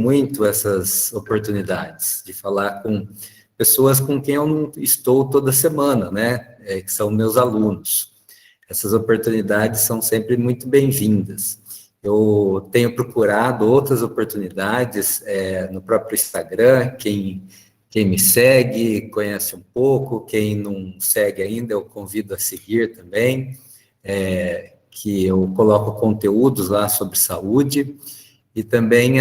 muito essas oportunidades de falar com pessoas com quem eu não estou toda semana, né? Que são meus alunos. Essas oportunidades são sempre muito bem-vindas. Eu tenho procurado outras oportunidades no próprio Instagram. Quem me segue conhece um pouco, quem não segue ainda, eu convido a seguir também, que eu coloco conteúdos lá sobre saúde. E também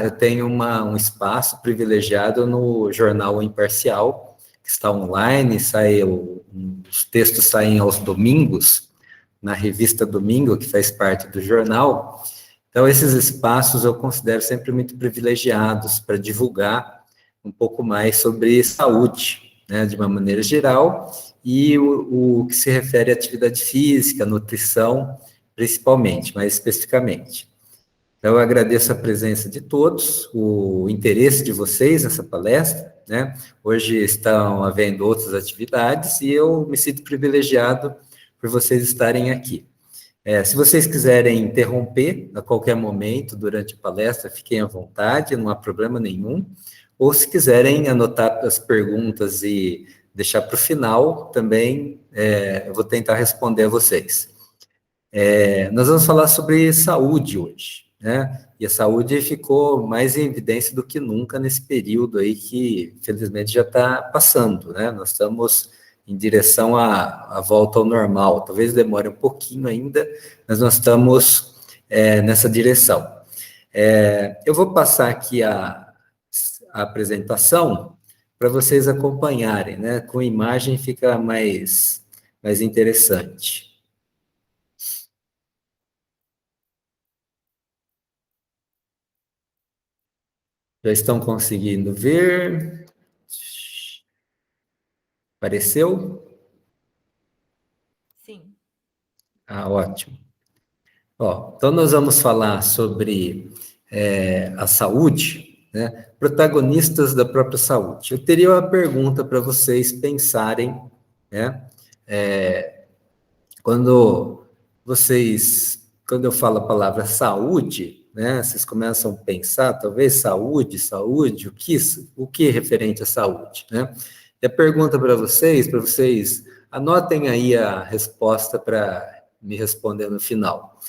eu tenho um espaço privilegiado no Jornal Imparcial, que está online, os textos saem aos domingos, na revista Domingo, que faz parte do jornal. Então, esses espaços eu considero sempre muito privilegiados para divulgar um pouco mais sobre saúde, né, de uma maneira geral, e o que se refere à atividade física, nutrição, principalmente, mais especificamente. Então, eu agradeço a presença de todos, o interesse de vocês nessa palestra, né? Hoje estão havendo outras atividades e eu me sinto privilegiado por vocês estarem aqui. Se vocês quiserem interromper a qualquer momento durante a palestra, fiquem à vontade, não há problema nenhum. Ou se quiserem anotar as perguntas e deixar para o final, também eu vou tentar responder a vocês. Nós vamos falar sobre saúde hoje, né? E a saúde ficou mais em evidência do que nunca nesse período aí que, felizmente, já está passando, né? Nós estamos em direção à volta ao normal. Talvez demore um pouquinho ainda, mas nós estamos nessa direção. Eu vou passar aqui a apresentação para vocês acompanharem, né? Com imagem fica mais interessante. Já estão conseguindo ver? Apareceu? Sim. Ótimo. Então nós vamos falar sobre a saúde, né? Protagonistas da própria saúde. Eu teria uma pergunta para vocês pensarem, né? Quando eu falo a palavra saúde, né? Vocês começam a pensar, talvez saúde, o que é referente à saúde, né? E a pergunta para vocês anotem aí a resposta para me responder no final.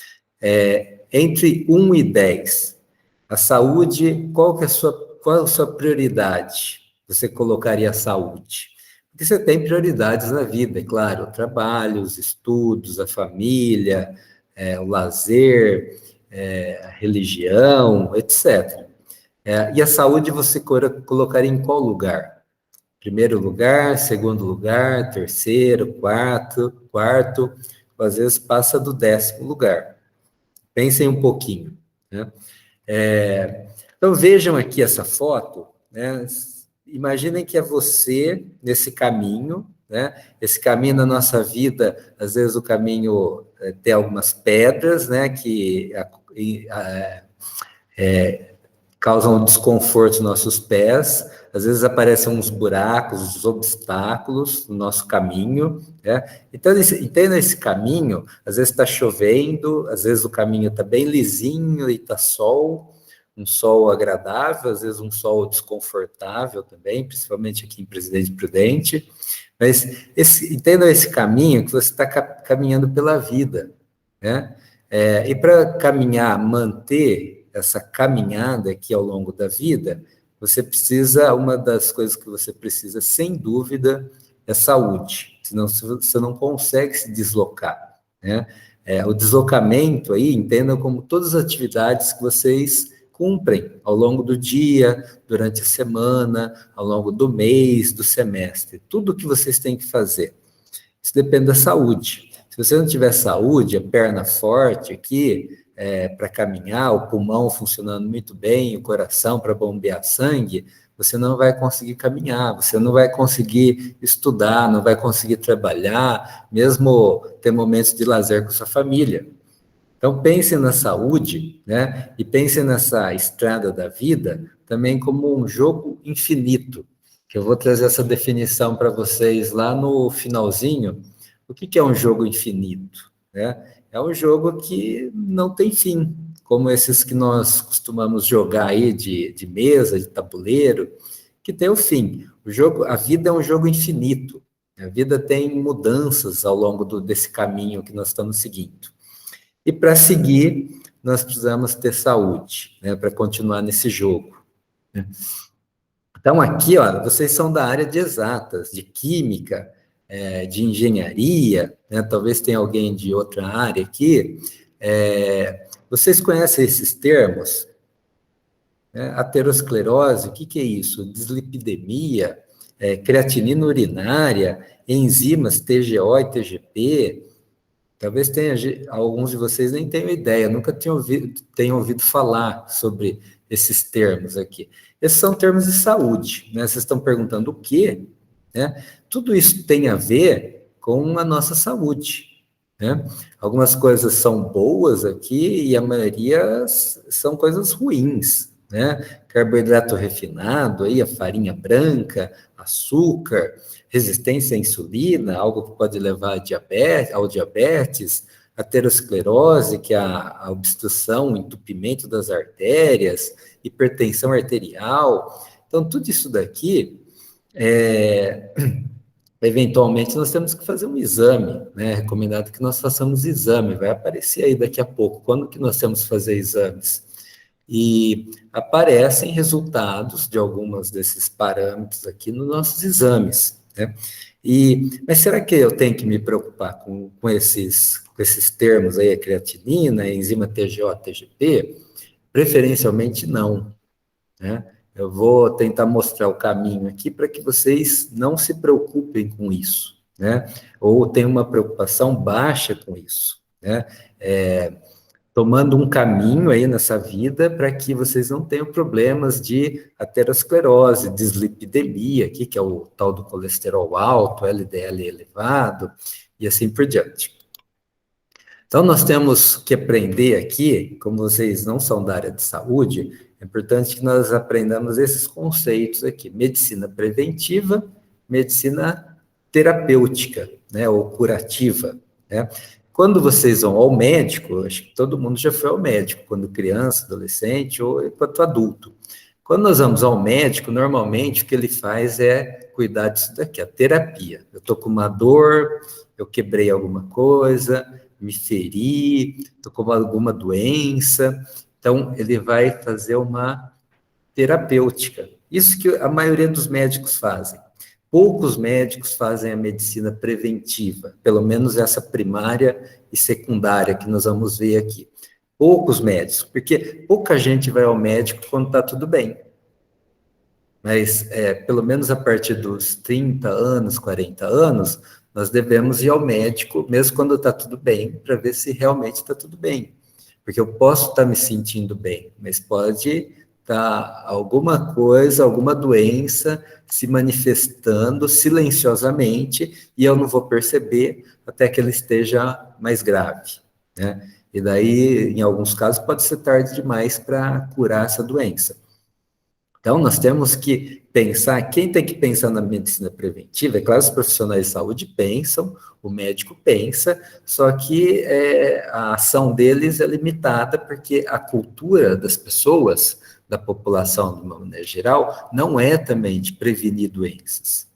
Entre 1 e 10, a saúde, qual é a sua prioridade? Você colocaria a saúde? Porque você tem prioridades na vida, é claro, o trabalho, os estudos, a família, o lazer, a religião, etc. E a saúde você colocaria em qual lugar? Primeiro lugar, segundo lugar, terceiro, quarto, às vezes passa do 10º lugar. Pensem um pouquinho, né? Então, vejam aqui essa foto, né? Imaginem que é você nesse caminho, né? Esse caminho na nossa vida, às vezes o caminho tem algumas pedras, né? Que causam desconforto nos nossos pés, às vezes aparecem uns buracos, uns obstáculos no nosso caminho, né? Então, entenda esse caminho, às vezes está chovendo, às vezes o caminho está bem lisinho e está um sol agradável, às vezes um sol desconfortável também, principalmente aqui em Presidente Prudente, mas entenda esse caminho que você está caminhando pela vida, né? E para manter essa caminhada aqui ao longo da vida, uma das coisas que você precisa, sem dúvida, é saúde, senão você não consegue se deslocar, né? O deslocamento aí, entendam como todas as atividades que vocês cumprem ao longo do dia, durante a semana, ao longo do mês, do semestre, tudo que vocês têm que fazer. Isso depende da saúde. Se você não tiver saúde, a perna forte aqui, para caminhar, o pulmão funcionando muito bem, o coração para bombear sangue, você não vai conseguir caminhar, você não vai conseguir estudar, não vai conseguir trabalhar, mesmo ter momentos de lazer com sua família. Então, pense na saúde, né? E pense nessa estrada da vida também como um jogo infinito, que eu vou trazer essa definição para vocês lá no finalzinho. O que é um jogo infinito, né? É um jogo que não tem fim, como esses que nós costumamos jogar aí de mesa, de tabuleiro, que tem o fim. A vida é um jogo infinito. A vida tem mudanças ao longo desse caminho que nós estamos seguindo. E para seguir, nós precisamos ter saúde, né, para continuar nesse jogo. Né? Então, aqui, ó, vocês são da área de exatas, de química, de engenharia, né, talvez tenha alguém de outra área aqui. Vocês conhecem esses termos? Aterosclerose, o que é isso? Dislipidemia, creatinina urinária, enzimas TGO e TGP. Talvez tenha alguns de vocês nem tenham ideia, nunca tenham ouvido falar sobre esses termos aqui. Esses são termos de saúde, né? Vocês estão perguntando o quê? Né? Tudo isso tem a ver com a nossa saúde. Né? Algumas coisas são boas aqui e a maioria são coisas ruins. Né? Carboidrato refinado, aí, a farinha branca, açúcar, resistência à insulina, algo que pode levar ao diabetes, aterosclerose, que é a obstrução, o entupimento das artérias, hipertensão arterial. Então, tudo isso daqui, eventualmente, nós temos que fazer um exame, né? É recomendado que nós façamos exame, vai aparecer aí daqui a pouco, quando que nós temos que fazer exames. E aparecem resultados de alguns desses parâmetros aqui nos nossos exames, né? Mas será que eu tenho que me preocupar com esses termos aí, a creatinina, a enzima TGO, TGP? Preferencialmente não, né? Eu vou tentar mostrar o caminho aqui para que vocês não se preocupem com isso, né? Ou tenham uma preocupação baixa com isso, né? Tomando um caminho aí nessa vida para que vocês não tenham problemas de aterosclerose, dislipidemia, aqui, que é o tal do colesterol alto, LDL elevado, e assim por diante. Então, nós temos que aprender aqui, como vocês não são da área de saúde, é importante que nós aprendamos esses conceitos aqui, medicina preventiva, medicina terapêutica, né, ou curativa, né? Quando vocês vão ao médico, acho que todo mundo já foi ao médico, quando criança, adolescente ou enquanto adulto. Quando nós vamos ao médico, normalmente o que ele faz é cuidar disso daqui, a terapia. Eu estou com uma dor, eu quebrei alguma coisa, me feri, estou com alguma doença, então ele vai fazer uma terapêutica. Isso que a maioria dos médicos fazem. Poucos médicos fazem a medicina preventiva, pelo menos essa primária e secundária que nós vamos ver aqui. Poucos médicos, porque pouca gente vai ao médico quando está tudo bem. Mas, pelo menos a partir dos 30 anos, 40 anos, nós devemos ir ao médico, mesmo quando está tudo bem, para ver se realmente está tudo bem. Porque eu posso estar me sentindo bem, mas pode estar alguma coisa, alguma doença se manifestando silenciosamente e eu não vou perceber até que ele esteja mais grave, né? E daí, em alguns casos, pode ser tarde demais para curar essa doença. Então, nós temos que pensar, quem tem que pensar na medicina preventiva, é claro, os profissionais de saúde pensam, o médico pensa, só que a ação deles é limitada, porque a cultura das pessoas, da população, de uma maneira geral, não é também de prevenir doenças.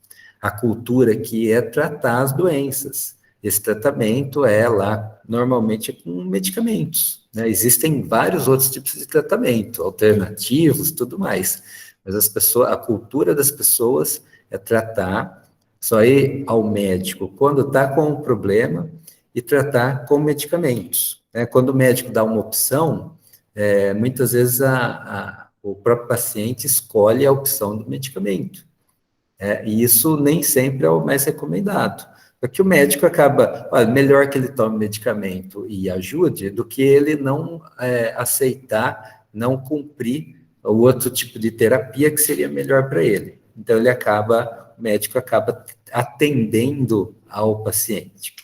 A cultura aqui é tratar as doenças. Esse tratamento é lá, normalmente, com medicamentos, né? Existem vários outros tipos de tratamento, alternativos, tudo mais. Mas a cultura das pessoas é tratar, só ir ao médico quando está com um problema e tratar com medicamentos, né? Quando o médico dá uma opção, muitas vezes o próprio paciente escolhe a opção do medicamento. E isso nem sempre é o mais recomendado. Porque o médico acaba, olha, melhor que ele tome medicamento e ajude, do que ele não aceitar, não cumprir o outro tipo de terapia que seria melhor para ele. Então, o médico acaba atendendo ao paciente.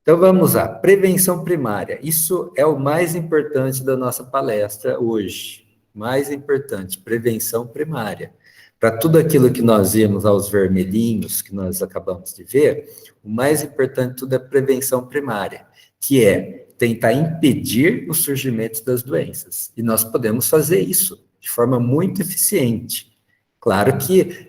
Então, vamos lá, prevenção primária. Isso é o mais importante da nossa palestra hoje. Mais importante, prevenção primária. Para tudo aquilo que nós vimos aos vermelhinhos, que nós acabamos de ver, o mais importante de tudo é prevenção primária, que é tentar impedir o surgimento das doenças. E nós podemos fazer isso de forma muito eficiente. Claro que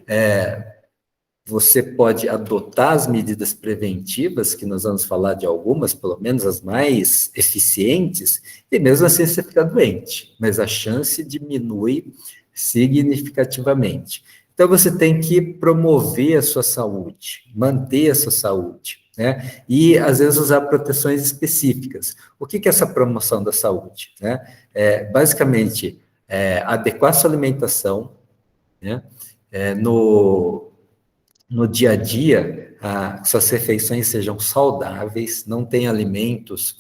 você pode adotar as medidas preventivas, que nós vamos falar de algumas, pelo menos as mais eficientes, e mesmo assim você fica doente, mas a chance diminui significativamente. Então, você tem que promover a sua saúde, manter a sua saúde, né? E, às vezes, usar proteções específicas. O que é essa promoção da saúde? Né? Basicamente, adequar sua alimentação, né? No dia a dia, suas refeições sejam saudáveis, não tem alimentos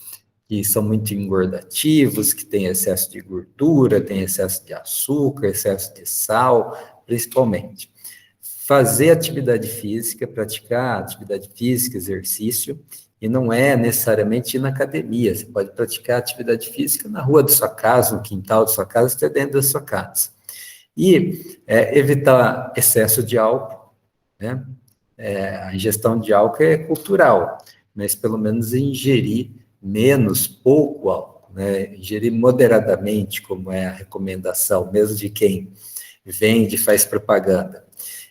que são muito engordativos, que têm excesso de gordura, tem excesso de açúcar, excesso de sal, principalmente. Fazer atividade física, praticar atividade física, exercício, e não é necessariamente ir na academia, você pode praticar atividade física na rua da sua casa, no quintal da sua casa, até dentro da sua casa. E evitar excesso de álcool, né? A ingestão de álcool é cultural, mas pelo menos ingerir pouco álcool, né? Ingerir moderadamente, como é a recomendação, mesmo de quem vende, faz propaganda.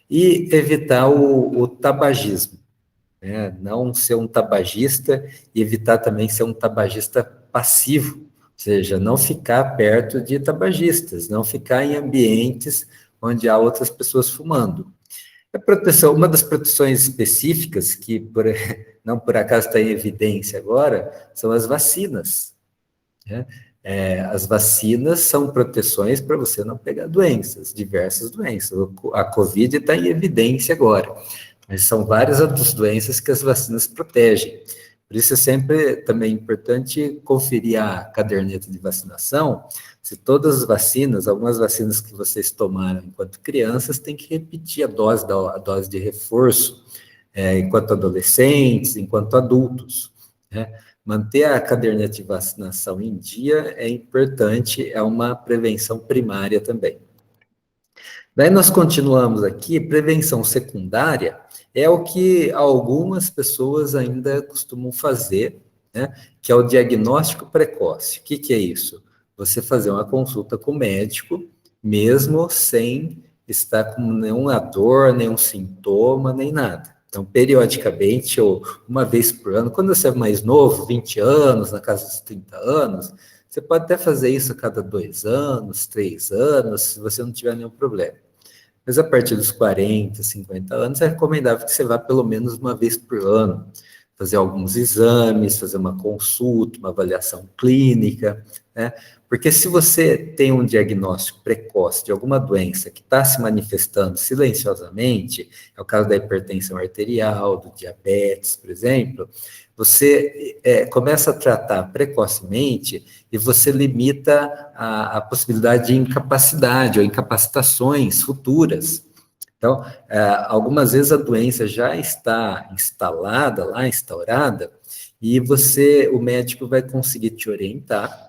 E evitar o tabagismo, né? Não ser um tabagista e evitar também ser um tabagista passivo, ou seja, não ficar perto de tabagistas, não ficar em ambientes onde há outras pessoas fumando. A proteção, uma das proteções específicas que não por acaso está em evidência agora, são as vacinas, né? As vacinas são proteções para você não pegar doenças, diversas doenças. A Covid está em evidência agora, mas são várias outras doenças que as vacinas protegem. Por isso é sempre também importante conferir a caderneta de vacinação, se todas as vacinas, algumas vacinas que vocês tomaram enquanto crianças, tem que repetir a dose de reforço, enquanto adolescentes, enquanto adultos, né? Manter a caderneta de vacinação em dia é importante, é uma prevenção primária também. Daí nós continuamos aqui, prevenção secundária é o que algumas pessoas ainda costumam fazer, né, que é o diagnóstico precoce. O que é isso? Você fazer uma consulta com o médico, mesmo sem estar com nenhuma dor, nenhum sintoma, nem nada. Então, periodicamente, ou uma vez por ano, quando você é mais novo, 20 anos, na casa dos 30 anos, você pode até fazer isso a cada 2 anos, 3 anos, se você não tiver nenhum problema. Mas a partir dos 40, 50 anos, é recomendável que você vá pelo menos uma vez por ano, fazer alguns exames, fazer uma consulta, uma avaliação clínica, né? Porque se você tem um diagnóstico precoce de alguma doença que está se manifestando silenciosamente, é o caso da hipertensão arterial, do diabetes, por exemplo, você começa a tratar precocemente e você limita a possibilidade de incapacidade ou incapacitações futuras. Então, algumas vezes a doença já está instalada lá, instaurada, e o médico vai conseguir te orientar,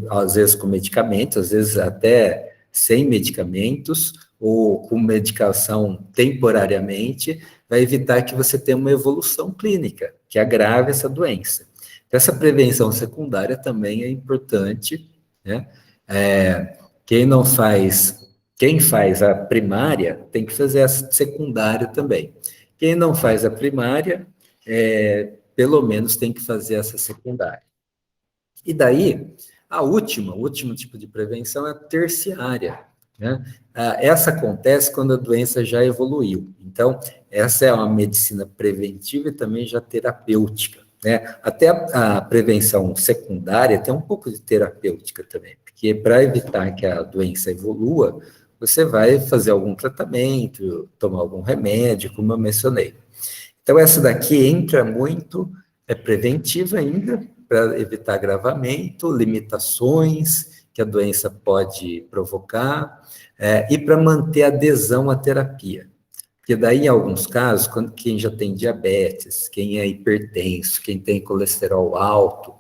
às vezes com medicamentos, às vezes até sem medicamentos, ou com medicação temporariamente, vai evitar que você tenha uma evolução clínica, que agrave essa doença. Então, essa prevenção secundária também é importante, né? Quem faz a primária tem que fazer a secundária também. Quem não faz a primária, pelo menos tem que fazer essa secundária. E daí, o último tipo de prevenção é a terciária, né? Essa acontece quando a doença já evoluiu. Então, essa é uma medicina preventiva e também já terapêutica, né? Até a prevenção secundária tem um pouco de terapêutica também, porque para evitar que a doença evolua, você vai fazer algum tratamento, tomar algum remédio, como eu mencionei. Então, essa daqui entra muito, é preventiva ainda, para evitar agravamento, limitações que a doença pode provocar, e para manter a adesão à terapia. Porque daí, em alguns casos, quem já tem diabetes, quem é hipertenso, quem tem colesterol alto,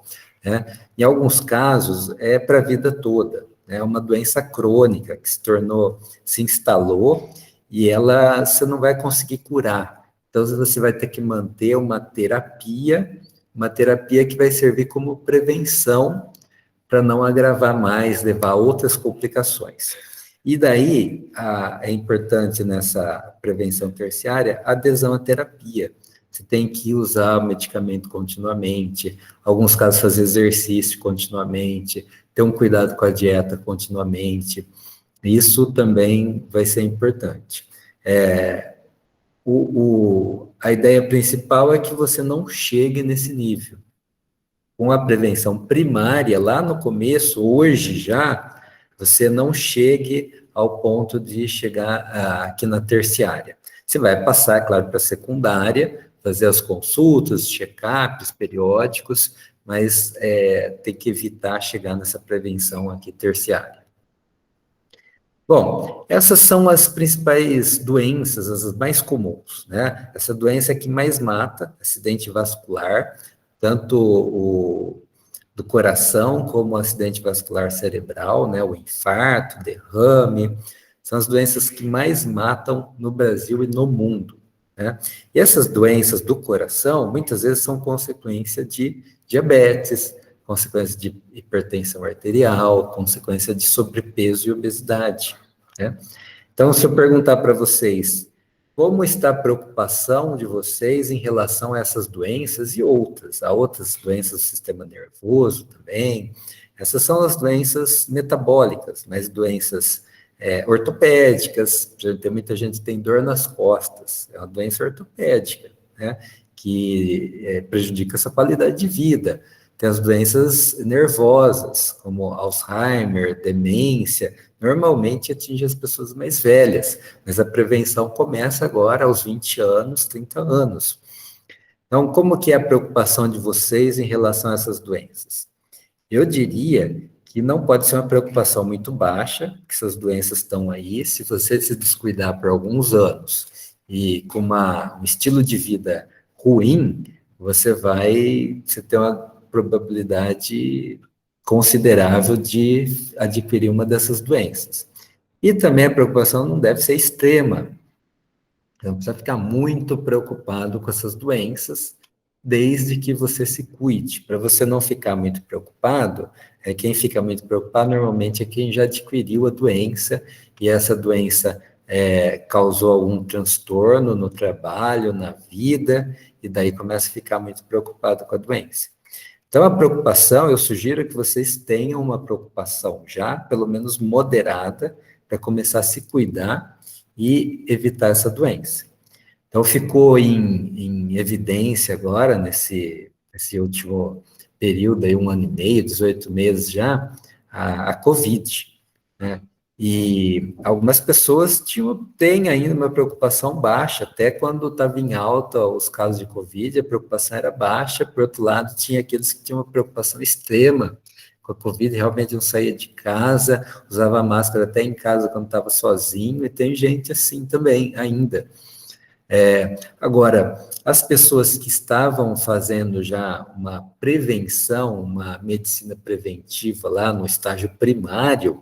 né, em alguns casos é para a vida toda. É uma doença crônica que se instalou e você não vai conseguir curar. Então, você vai ter que manter uma terapia uma terapia que vai servir como prevenção para não agravar mais, levar a outras complicações. E daí, é importante nessa prevenção terciária a adesão à terapia. Você tem que usar o medicamento continuamente, em alguns casos fazer exercício continuamente, ter um cuidado com a dieta continuamente. Isso também vai ser importante. A ideia principal é que você não chegue nesse nível. Com a prevenção primária, lá no começo, hoje já, você não chegue ao ponto de chegar aqui na terciária. Você vai passar, claro, para a secundária, fazer as consultas, check-ups periódicos, mas tem que evitar chegar nessa prevenção aqui terciária. Bom, essas são as principais doenças, as mais comuns, né? Essa doença é que mais mata, acidente vascular, tanto o do coração como o acidente vascular cerebral, né? O infarto, derrame, são as doenças que mais matam no Brasil e no mundo, né? E essas doenças do coração, muitas vezes são consequência de diabetes, consequência de hipertensão arterial, consequência de sobrepeso e obesidade, né? Então, se eu perguntar para vocês, como está a preocupação de vocês em relação a essas doenças e outras, a outras doenças do sistema nervoso também, essas são as doenças metabólicas, mas doenças ortopédicas, por exemplo, tem muita gente que tem dor nas costas, é uma doença ortopédica, né, que prejudica essa qualidade de vida. Tem as doenças nervosas, como Alzheimer, demência, normalmente atinge as pessoas mais velhas, mas a prevenção começa agora aos 20 anos, 30 anos. Então, como que é a preocupação de vocês em relação a essas doenças? Eu diria que não pode ser uma preocupação muito baixa, que essas doenças estão aí, se você se descuidar por alguns anos e com um estilo de vida ruim, você ter uma probabilidade considerável de adquirir uma dessas doenças. E também a preocupação não deve ser extrema. Então, precisa ficar muito preocupado com essas doenças, desde que você se cuide. Para você não ficar muito preocupado, quem fica muito preocupado normalmente é quem já adquiriu a doença, e essa doença causou algum transtorno no trabalho, na vida, e daí começa a ficar muito preocupado com a doença. Então, a preocupação, eu sugiro que vocês tenham uma preocupação já, pelo menos moderada, para começar a se cuidar e evitar essa doença. Então, ficou em evidência agora, nesse último período, aí 1 ano e meio, 18 meses já, a Covid, né? E algumas pessoas têm ainda uma preocupação baixa, até quando estava em alta os casos de Covid, a preocupação era baixa, por outro lado, tinha aqueles que tinham uma preocupação extrema com a Covid, realmente não saía de casa, usava máscara até em casa quando estava sozinho, e tem gente assim também ainda. Agora, as pessoas que estavam fazendo já uma prevenção, uma medicina preventiva lá no estágio primário,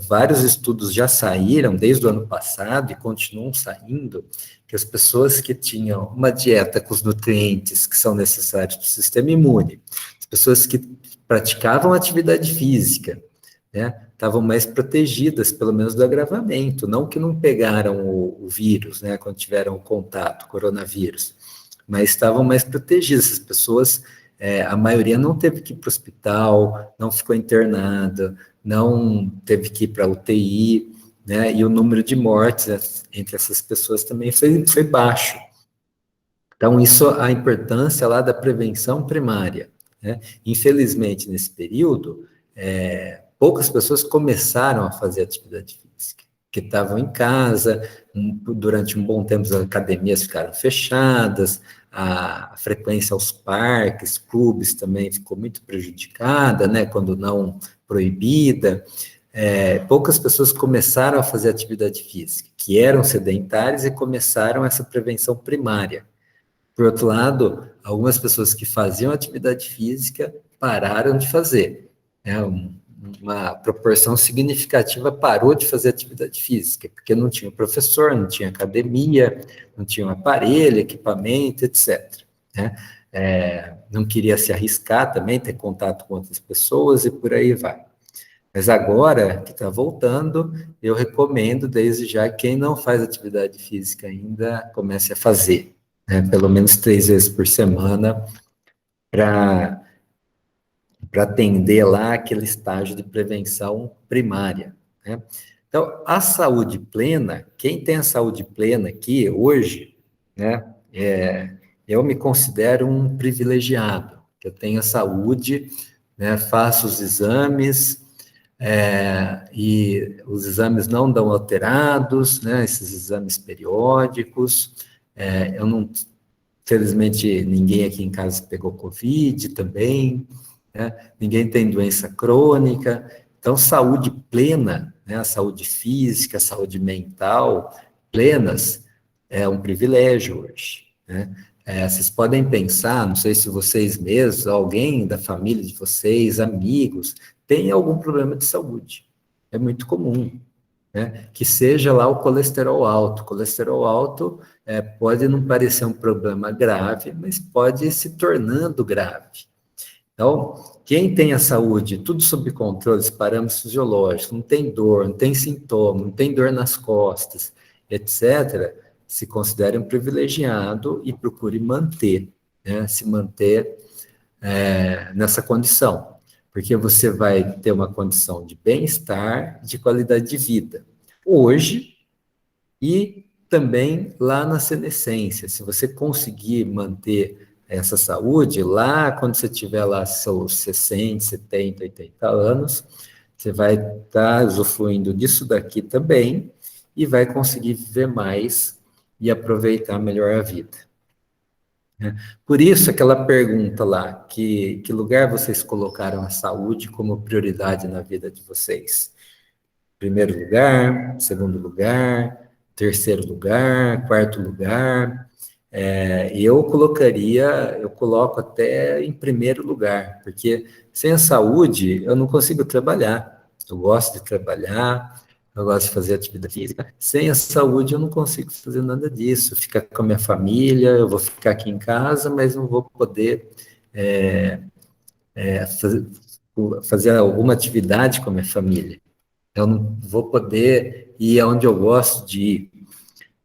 vários estudos já saíram desde o ano passado e continuam saindo, que as pessoas que tinham uma dieta com os nutrientes que são necessários para o sistema imune, as pessoas que praticavam atividade física, né, estavam mais protegidas, pelo menos do agravamento, não que não pegaram o vírus, né, quando tiveram o contato, coronavírus, mas estavam mais protegidas. Essas pessoas, a maioria não teve que ir para o hospital, não ficou internada, não teve que ir para a UTI, né, e o número de mortes entre essas pessoas também foi baixo. Então, isso, a importância lá da prevenção primária, né? Infelizmente, nesse período, poucas pessoas começaram a fazer atividade física, que estavam em casa, durante um bom tempo as academias ficaram fechadas, a frequência aos parques, clubes também ficou muito prejudicada, né, quando não proibida. Poucas pessoas começaram a fazer atividade física, que eram sedentárias e começaram essa prevenção primária. Por outro lado, algumas pessoas que faziam atividade física pararam de fazer, né? Uma proporção significativa parou de fazer atividade física, porque não tinha professor, não tinha academia, não tinha um aparelho, equipamento, etc., né? não queria se arriscar também, ter contato com outras pessoas e por aí vai. Mas agora que está voltando, eu recomendo desde já quem não faz atividade física ainda, comece a fazer, né? Pelo menos 3 vezes por semana, para atender lá aquele estágio de prevenção primária, né? Então, a saúde plena, quem tem a saúde plena aqui hoje, né, eu me considero um privilegiado, que eu tenho a saúde, né, faço os exames, e os exames não dão alterados, né, esses exames periódicos, eu não, felizmente, ninguém aqui em casa pegou Covid também, né, ninguém tem doença crônica, então, saúde plena, né, a saúde física, a saúde mental, plenas, é um privilégio hoje, né? Vocês podem pensar, não sei se vocês mesmos, alguém da família de vocês, amigos, tem algum problema de saúde. É muito comum, né? Que seja lá o colesterol alto. Colesterol alto pode não parecer um problema grave, mas pode ir se tornando grave. Então, quem tem a saúde, tudo sob controle, os parâmetros fisiológicos, não tem dor, não tem sintoma, não tem dor nas costas, etc., se considere um privilegiado e procure manter, né, se manter nessa condição, porque você vai ter uma condição de bem-estar, de qualidade de vida, hoje e também lá na senescência. Se você conseguir manter essa saúde, lá quando você tiver lá seus 60, 70, 80 anos, você vai estar usufruindo disso daqui também e vai conseguir viver mais e aproveitar melhor a vida. Por isso, aquela pergunta lá, que lugar vocês colocaram a saúde como prioridade na vida de vocês? Primeiro lugar, segundo lugar, terceiro lugar, quarto lugar. Eu coloco até em primeiro lugar, porque sem a saúde eu não consigo trabalhar. Eu gosto de trabalhar, eu gosto de fazer atividade física. Sem a saúde eu não consigo fazer nada disso. Ficar com a minha família, eu vou ficar aqui em casa, mas não vou poder fazer alguma atividade com a minha família. Eu não vou poder ir aonde eu gosto de ir.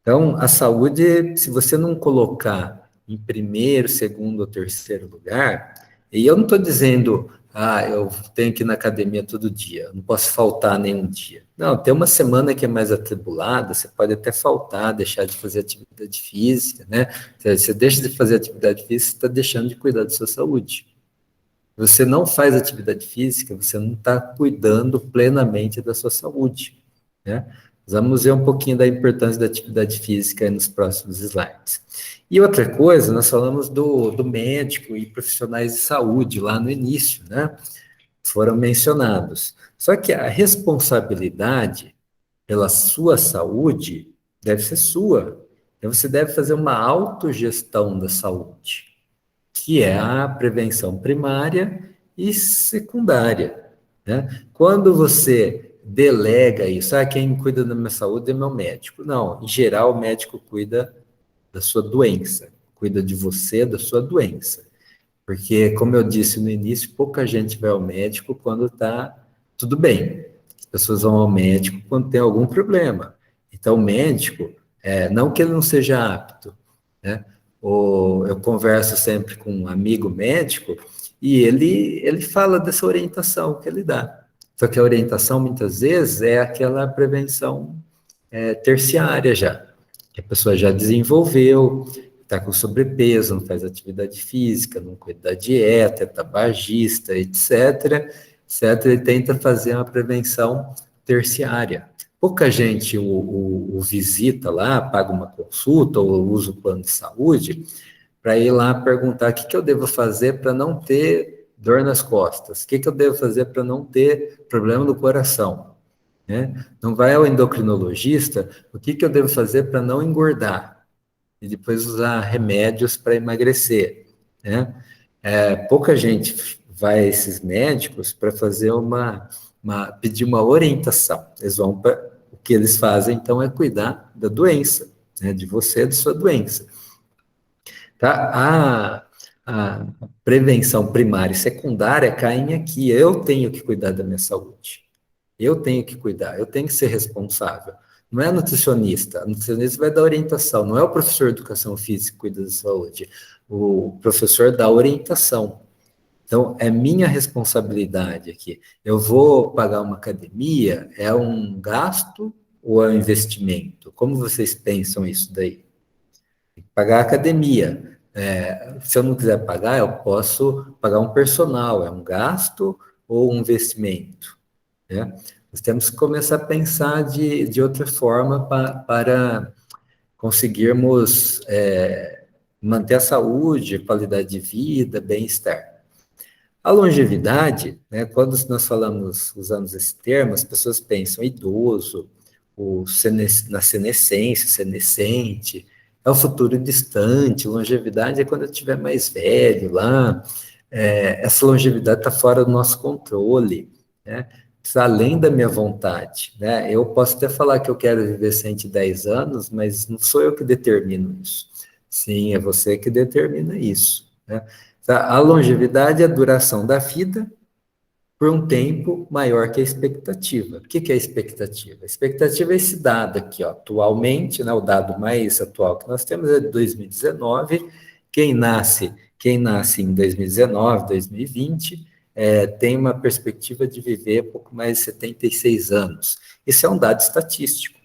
Então, a saúde, se você não colocar em primeiro, segundo ou terceiro lugar, e eu não estou dizendo, eu tenho que ir na academia todo dia, não posso faltar nenhum dia. Não, tem uma semana que é mais atribulada, você pode até faltar, deixar de fazer atividade física, né? Você deixa de fazer atividade física, você está deixando de cuidar da sua saúde. Você não faz atividade física, você não está cuidando plenamente da sua saúde, né? Vamos ver um pouquinho da importância da atividade física nos próximos slides. E outra coisa, nós falamos do médico e profissionais de saúde lá no início, né? Foram mencionados. Só que a responsabilidade pela sua saúde deve ser sua. Então, você deve fazer uma autogestão da saúde, que é a prevenção primária e secundária, né? Quando você delega isso, quem cuida da minha saúde é meu médico. Não, em geral, o médico cuida da sua doença, cuida de você, da sua doença. Porque, como eu disse no início, pouca gente vai ao médico quando está tudo bem. As pessoas vão ao médico quando tem algum problema. Então, o médico, não que ele não seja apto, né? Eu converso sempre com um amigo médico e ele fala dessa orientação que ele dá. Só que a orientação, muitas vezes, é aquela prevenção terciária já, que a pessoa já desenvolveu, está com sobrepeso, não faz atividade física, não cuida da dieta, é tabagista, etc., etc., e tenta fazer uma prevenção terciária. Pouca gente o visita lá, paga uma consulta ou usa o plano de saúde para ir lá perguntar o que eu devo fazer para não ter dor nas costas, o que eu devo fazer para não ter problema no coração, né? Não vai ao endocrinologista, o que eu devo fazer para não engordar e depois usar remédios para emagrecer, né? Pouca gente vai a esses médicos para fazer pedir uma orientação. Eles vão o que eles fazem, então, é cuidar da doença, né? De você, da sua doença. Tá? a prevenção primária e secundária caem aqui. Eu tenho que cuidar da minha saúde. Eu tenho que cuidar, eu tenho que ser responsável. Não é a nutricionista vai dar orientação, não é o professor de educação física que cuida da saúde, o professor dá orientação. Então, é minha responsabilidade aqui. Eu vou pagar uma academia, é um gasto ou é um investimento? Como vocês pensam isso daí? Pagar a academia. Se eu não quiser pagar, eu posso pagar um personal, é um gasto ou um investimento? Né? Nós temos que começar a pensar de outra forma para conseguirmos manter a saúde, qualidade de vida, bem-estar. A longevidade, né, quando nós usamos esse termo, as pessoas pensam idoso, na senescência, senescente, é o futuro distante, longevidade é quando eu estiver mais velho lá, essa longevidade está fora do nosso controle, né? Está além da minha vontade, né? Eu posso até falar que eu quero viver 110 anos, mas não sou eu que determino isso. Sim, é você que determina isso, né? A longevidade é a duração da vida por um tempo maior que a expectativa. O que é a expectativa? A expectativa é esse dado aqui, ó, atualmente, né, o dado mais atual que nós temos é de 2019. Quem nasce em 2019, 2020, tem uma perspectiva de viver pouco mais de 76 anos. Isso é um dado estatístico.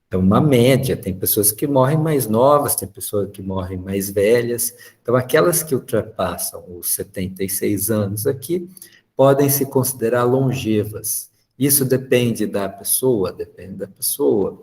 É uma média, tem pessoas que morrem mais novas, tem pessoas que morrem mais velhas. Então, aquelas que ultrapassam os 76 anos aqui podem se considerar longevas. Isso depende da pessoa? Depende da pessoa.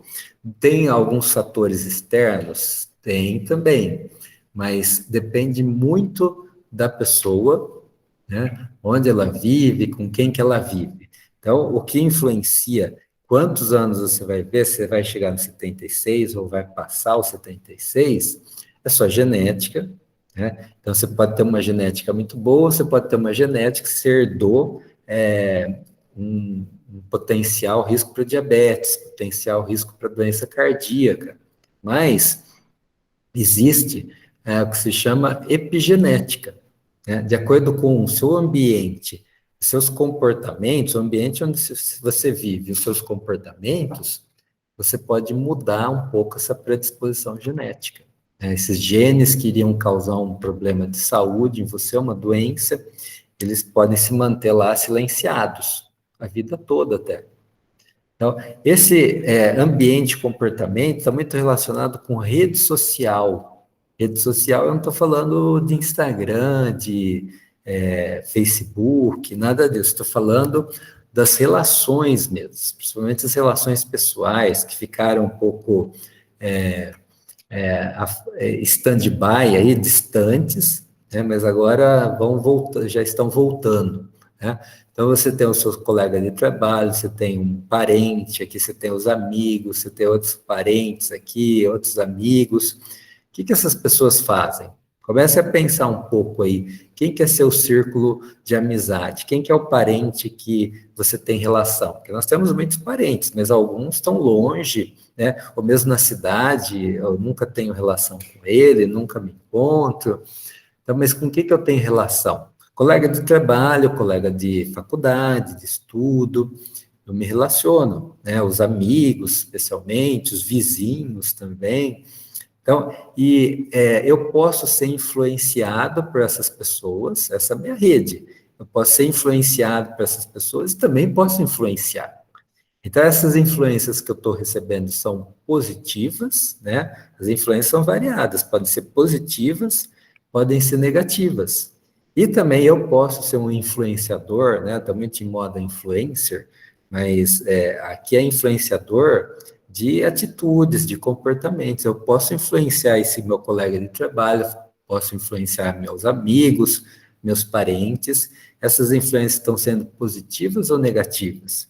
Tem alguns fatores externos? Tem também, mas depende muito da pessoa, né? Onde ela vive, com quem que ela vive. Então, o que influencia quantos anos você vai ver, você vai chegar no 76 ou vai passar os 76, é sua genética, né? Então, você pode ter uma genética muito boa, você pode ter uma genética que você herdou um potencial risco para diabetes, potencial risco para doença cardíaca, mas existe o que se chama epigenética, né? De acordo com o seu ambiente, seus comportamentos, o ambiente onde você vive, os seus comportamentos, você pode mudar um pouco essa predisposição genética, né? Esses genes que iriam causar um problema de saúde em você, uma doença, eles podem se manter lá silenciados, a vida toda até. Então, esse ambiente de comportamento está muito relacionado com rede social. Rede social, eu não estou falando de Instagram, de Facebook, nada disso. Estou falando das relações mesmo, principalmente as relações pessoais, que ficaram um pouco stand-by aí, distantes, né, mas agora vão voltar, já estão voltando, né? Então, você tem o seu colega de trabalho, você tem um parente, aqui você tem os amigos, você tem outros parentes aqui, outros amigos. O que essas pessoas fazem? Comece a pensar um pouco aí. Quem que é seu círculo de amizade? Quem que é o parente que você tem relação? Porque nós temos muitos parentes, mas alguns estão longe, né? Ou mesmo na cidade, eu nunca tenho relação com ele, nunca me encontro. Então, mas com que eu tenho relação? Colega de trabalho, colega de faculdade, de estudo, eu me relaciono, né? Os amigos, especialmente, os vizinhos também. Então, eu posso ser influenciado por essas pessoas, essa é a minha rede. Eu posso ser influenciado por essas pessoas e também posso influenciar. Então, essas influências que eu estou recebendo são positivas, né? As influências são variadas, podem ser positivas, podem ser negativas. E também eu posso ser um influenciador, né? Também em moda influencer, mas aqui é influenciador de atitudes, de comportamentos. Eu posso influenciar esse meu colega de trabalho, posso influenciar meus amigos, meus parentes. Essas influências estão sendo positivas ou negativas?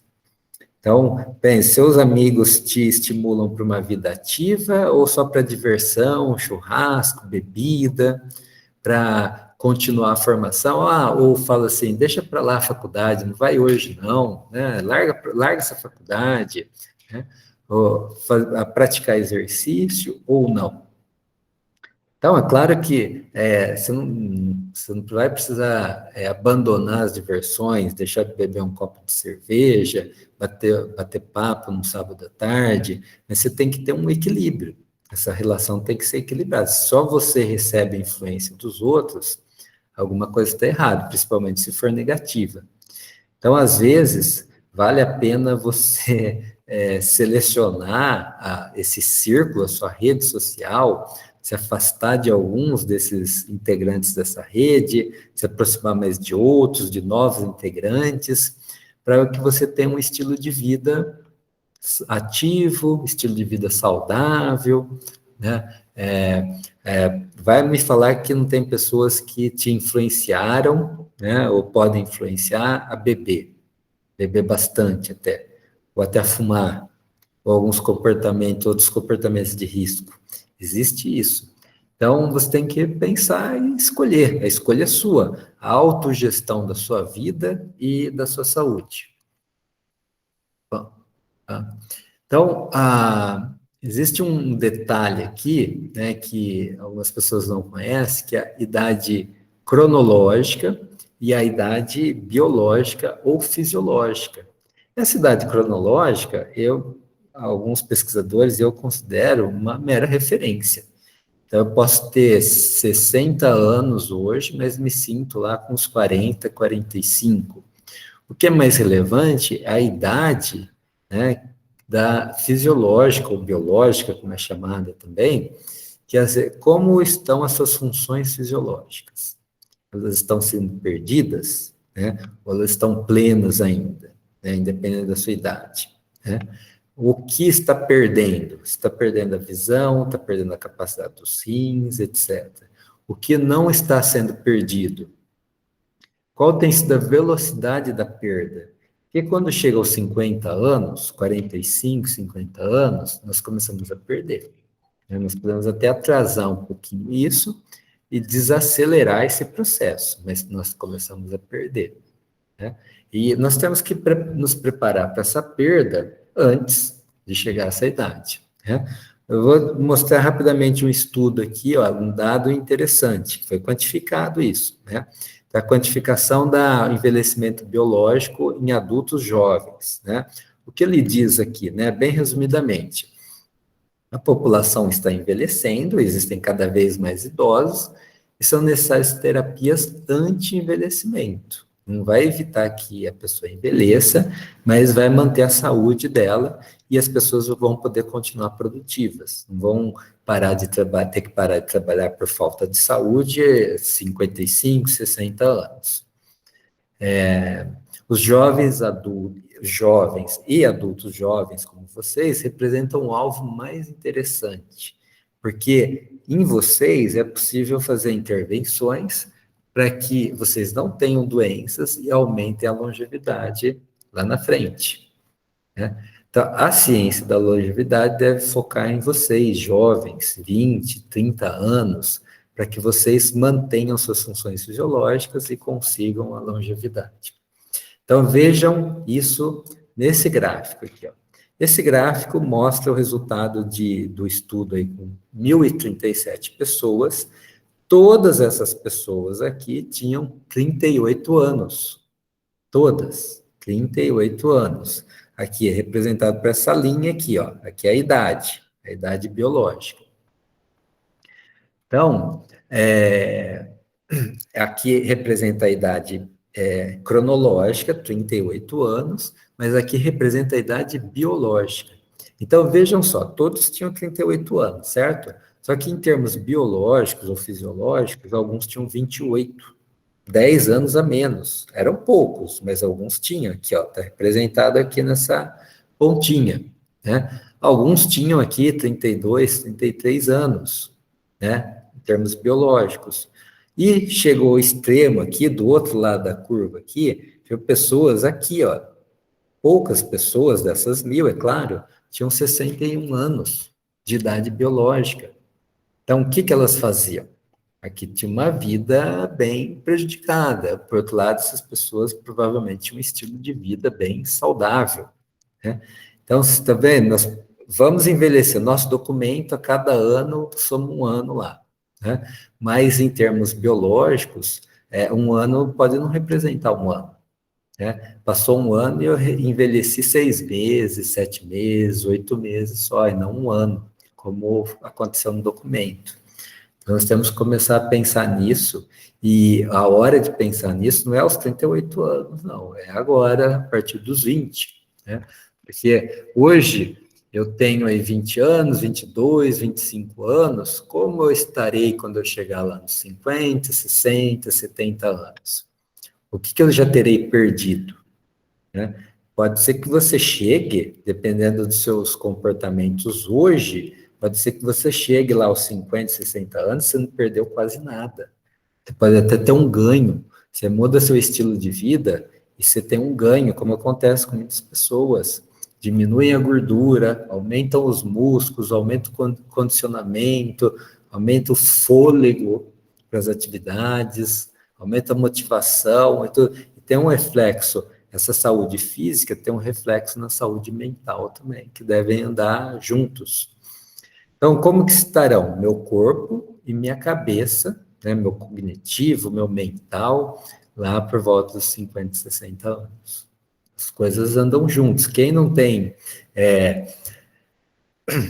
Então, pense, seus amigos te estimulam para uma vida ativa ou só para diversão, churrasco, bebida, para continuar a formação? Ou fala assim, deixa para lá a faculdade, não vai hoje não, né? Larga essa faculdade, né? Ou a praticar exercício ou não. Então, é claro que você não vai precisar abandonar as diversões, deixar de beber um copo de cerveja, bater papo no sábado à tarde, mas você tem que ter um equilíbrio. Essa relação tem que ser equilibrada. Se só você recebe a influência dos outros, alguma coisa está errada, principalmente se for negativa. Então, às vezes, vale a pena você selecionar esse círculo, a sua rede social, se afastar de alguns desses integrantes dessa rede, se aproximar mais de outros, de novos integrantes, para que você tenha um estilo de vida ativo, estilo de vida saudável, né? Vai me falar que não tem pessoas que te influenciaram, né, ou podem influenciar a beber bastante até, ou até a fumar, ou alguns comportamentos, outros comportamentos de risco. Existe isso. Então, você tem que pensar e escolher. A escolha é sua, a autogestão da sua vida e da sua saúde. Bom, tá? Então, existe um detalhe aqui, né, que algumas pessoas não conhecem, que é a idade cronológica e a idade biológica ou fisiológica. Essa idade cronológica, alguns pesquisadores, eu considero uma mera referência. Então, eu posso ter 60 anos hoje, mas me sinto lá com uns 40, 45. O que é mais relevante é a idade, né, da fisiológica ou biológica, como é chamada também, que como estão as suas funções fisiológicas. Elas estão sendo perdidas, né, ou elas estão plenas ainda, né, independente da sua idade, né? O que está perdendo? Está perdendo a visão, está perdendo a capacidade dos rins, etc. O que não está sendo perdido? Qual tem sido a velocidade da perda? Porque quando chega aos 50 anos, 45, 50 anos, nós começamos a perder, né? Nós podemos até atrasar um pouquinho isso e desacelerar esse processo, mas nós começamos a perder, né? E nós temos que nos preparar para essa perda antes de chegar a essa idade, né? Eu vou mostrar rapidamente um estudo aqui, ó, um dado interessante, que foi quantificado isso, né? Da quantificação do envelhecimento biológico em adultos jovens, né? O que ele diz aqui, né? Bem resumidamente, a população está envelhecendo, existem cada vez mais idosos, e são necessárias terapias anti-envelhecimento. Não vai evitar que a pessoa envelheça, mas vai manter a saúde dela e as pessoas vão poder continuar produtivas. Não vão parar de trabalhar, ter que parar de trabalhar por falta de saúde, 55, 60 anos. Os jovens e adultos jovens como vocês representam um alvo mais interessante, porque em vocês é possível fazer intervenções para que vocês não tenham doenças e aumentem a longevidade lá na frente, né? Então, a ciência da longevidade deve focar em vocês, jovens, 20, 30 anos, para que vocês mantenham suas funções fisiológicas e consigam a longevidade. Então, vejam isso nesse gráfico aqui, ó. Esse gráfico mostra o resultado do estudo aí com 1.037 pessoas. Todas essas pessoas aqui tinham 38 anos. Todas, 38 anos. Aqui é representado por essa linha aqui, ó. Aqui é a idade biológica. Então, aqui representa a idade cronológica, 38 anos, mas aqui representa a idade biológica. Então, vejam só, todos tinham 38 anos, certo? Só que em termos biológicos ou fisiológicos, alguns tinham 28, 10 anos a menos. Eram poucos, mas alguns tinham. Aqui, ó, está representado aqui nessa pontinha, né? Alguns tinham aqui 32, 33 anos, né? Em termos biológicos. E chegou ao extremo aqui, do outro lado da curva aqui, tinha pessoas aqui, ó, poucas pessoas dessas 1.000, é claro, tinham 61 anos de idade biológica. Então, o que que elas faziam? Aqui tinha uma vida bem prejudicada. Por outro lado, essas pessoas provavelmente tinham um estilo de vida bem saudável, né? Então, você está vendo? Nós vamos envelhecer. Nosso documento, a cada ano, soma um ano lá, né? Mas em termos biológicos, um ano pode não representar um ano, né? Passou um ano e eu envelheci 6 meses, 7 meses, 8 meses só, e não um ano, como aconteceu no documento. Então, nós temos que começar a pensar nisso, e a hora de pensar nisso não é aos 38 anos, não, é agora, a partir dos 20, né? Porque hoje eu tenho aí 20 anos, 22, 25 anos, como eu estarei quando eu chegar lá nos 50, 60, 70 anos? O que eu já terei perdido, né? Pode ser que você chegue, dependendo dos seus comportamentos hoje, pode ser que você chegue lá aos 50, 60 anos, você não perdeu quase nada. Você pode até ter um ganho. Você muda seu estilo de vida e você tem um ganho, como acontece com muitas pessoas. Diminuem a gordura, aumentam os músculos, aumenta o condicionamento, aumenta o fôlego para as atividades, aumenta a motivação, e tem um reflexo. Essa saúde física tem um reflexo na saúde mental também, que devem andar juntos. Então, como que estarão meu corpo e minha cabeça, né, meu cognitivo, meu mental, lá por volta dos 50, 60 anos? As coisas andam juntos. Quem não tem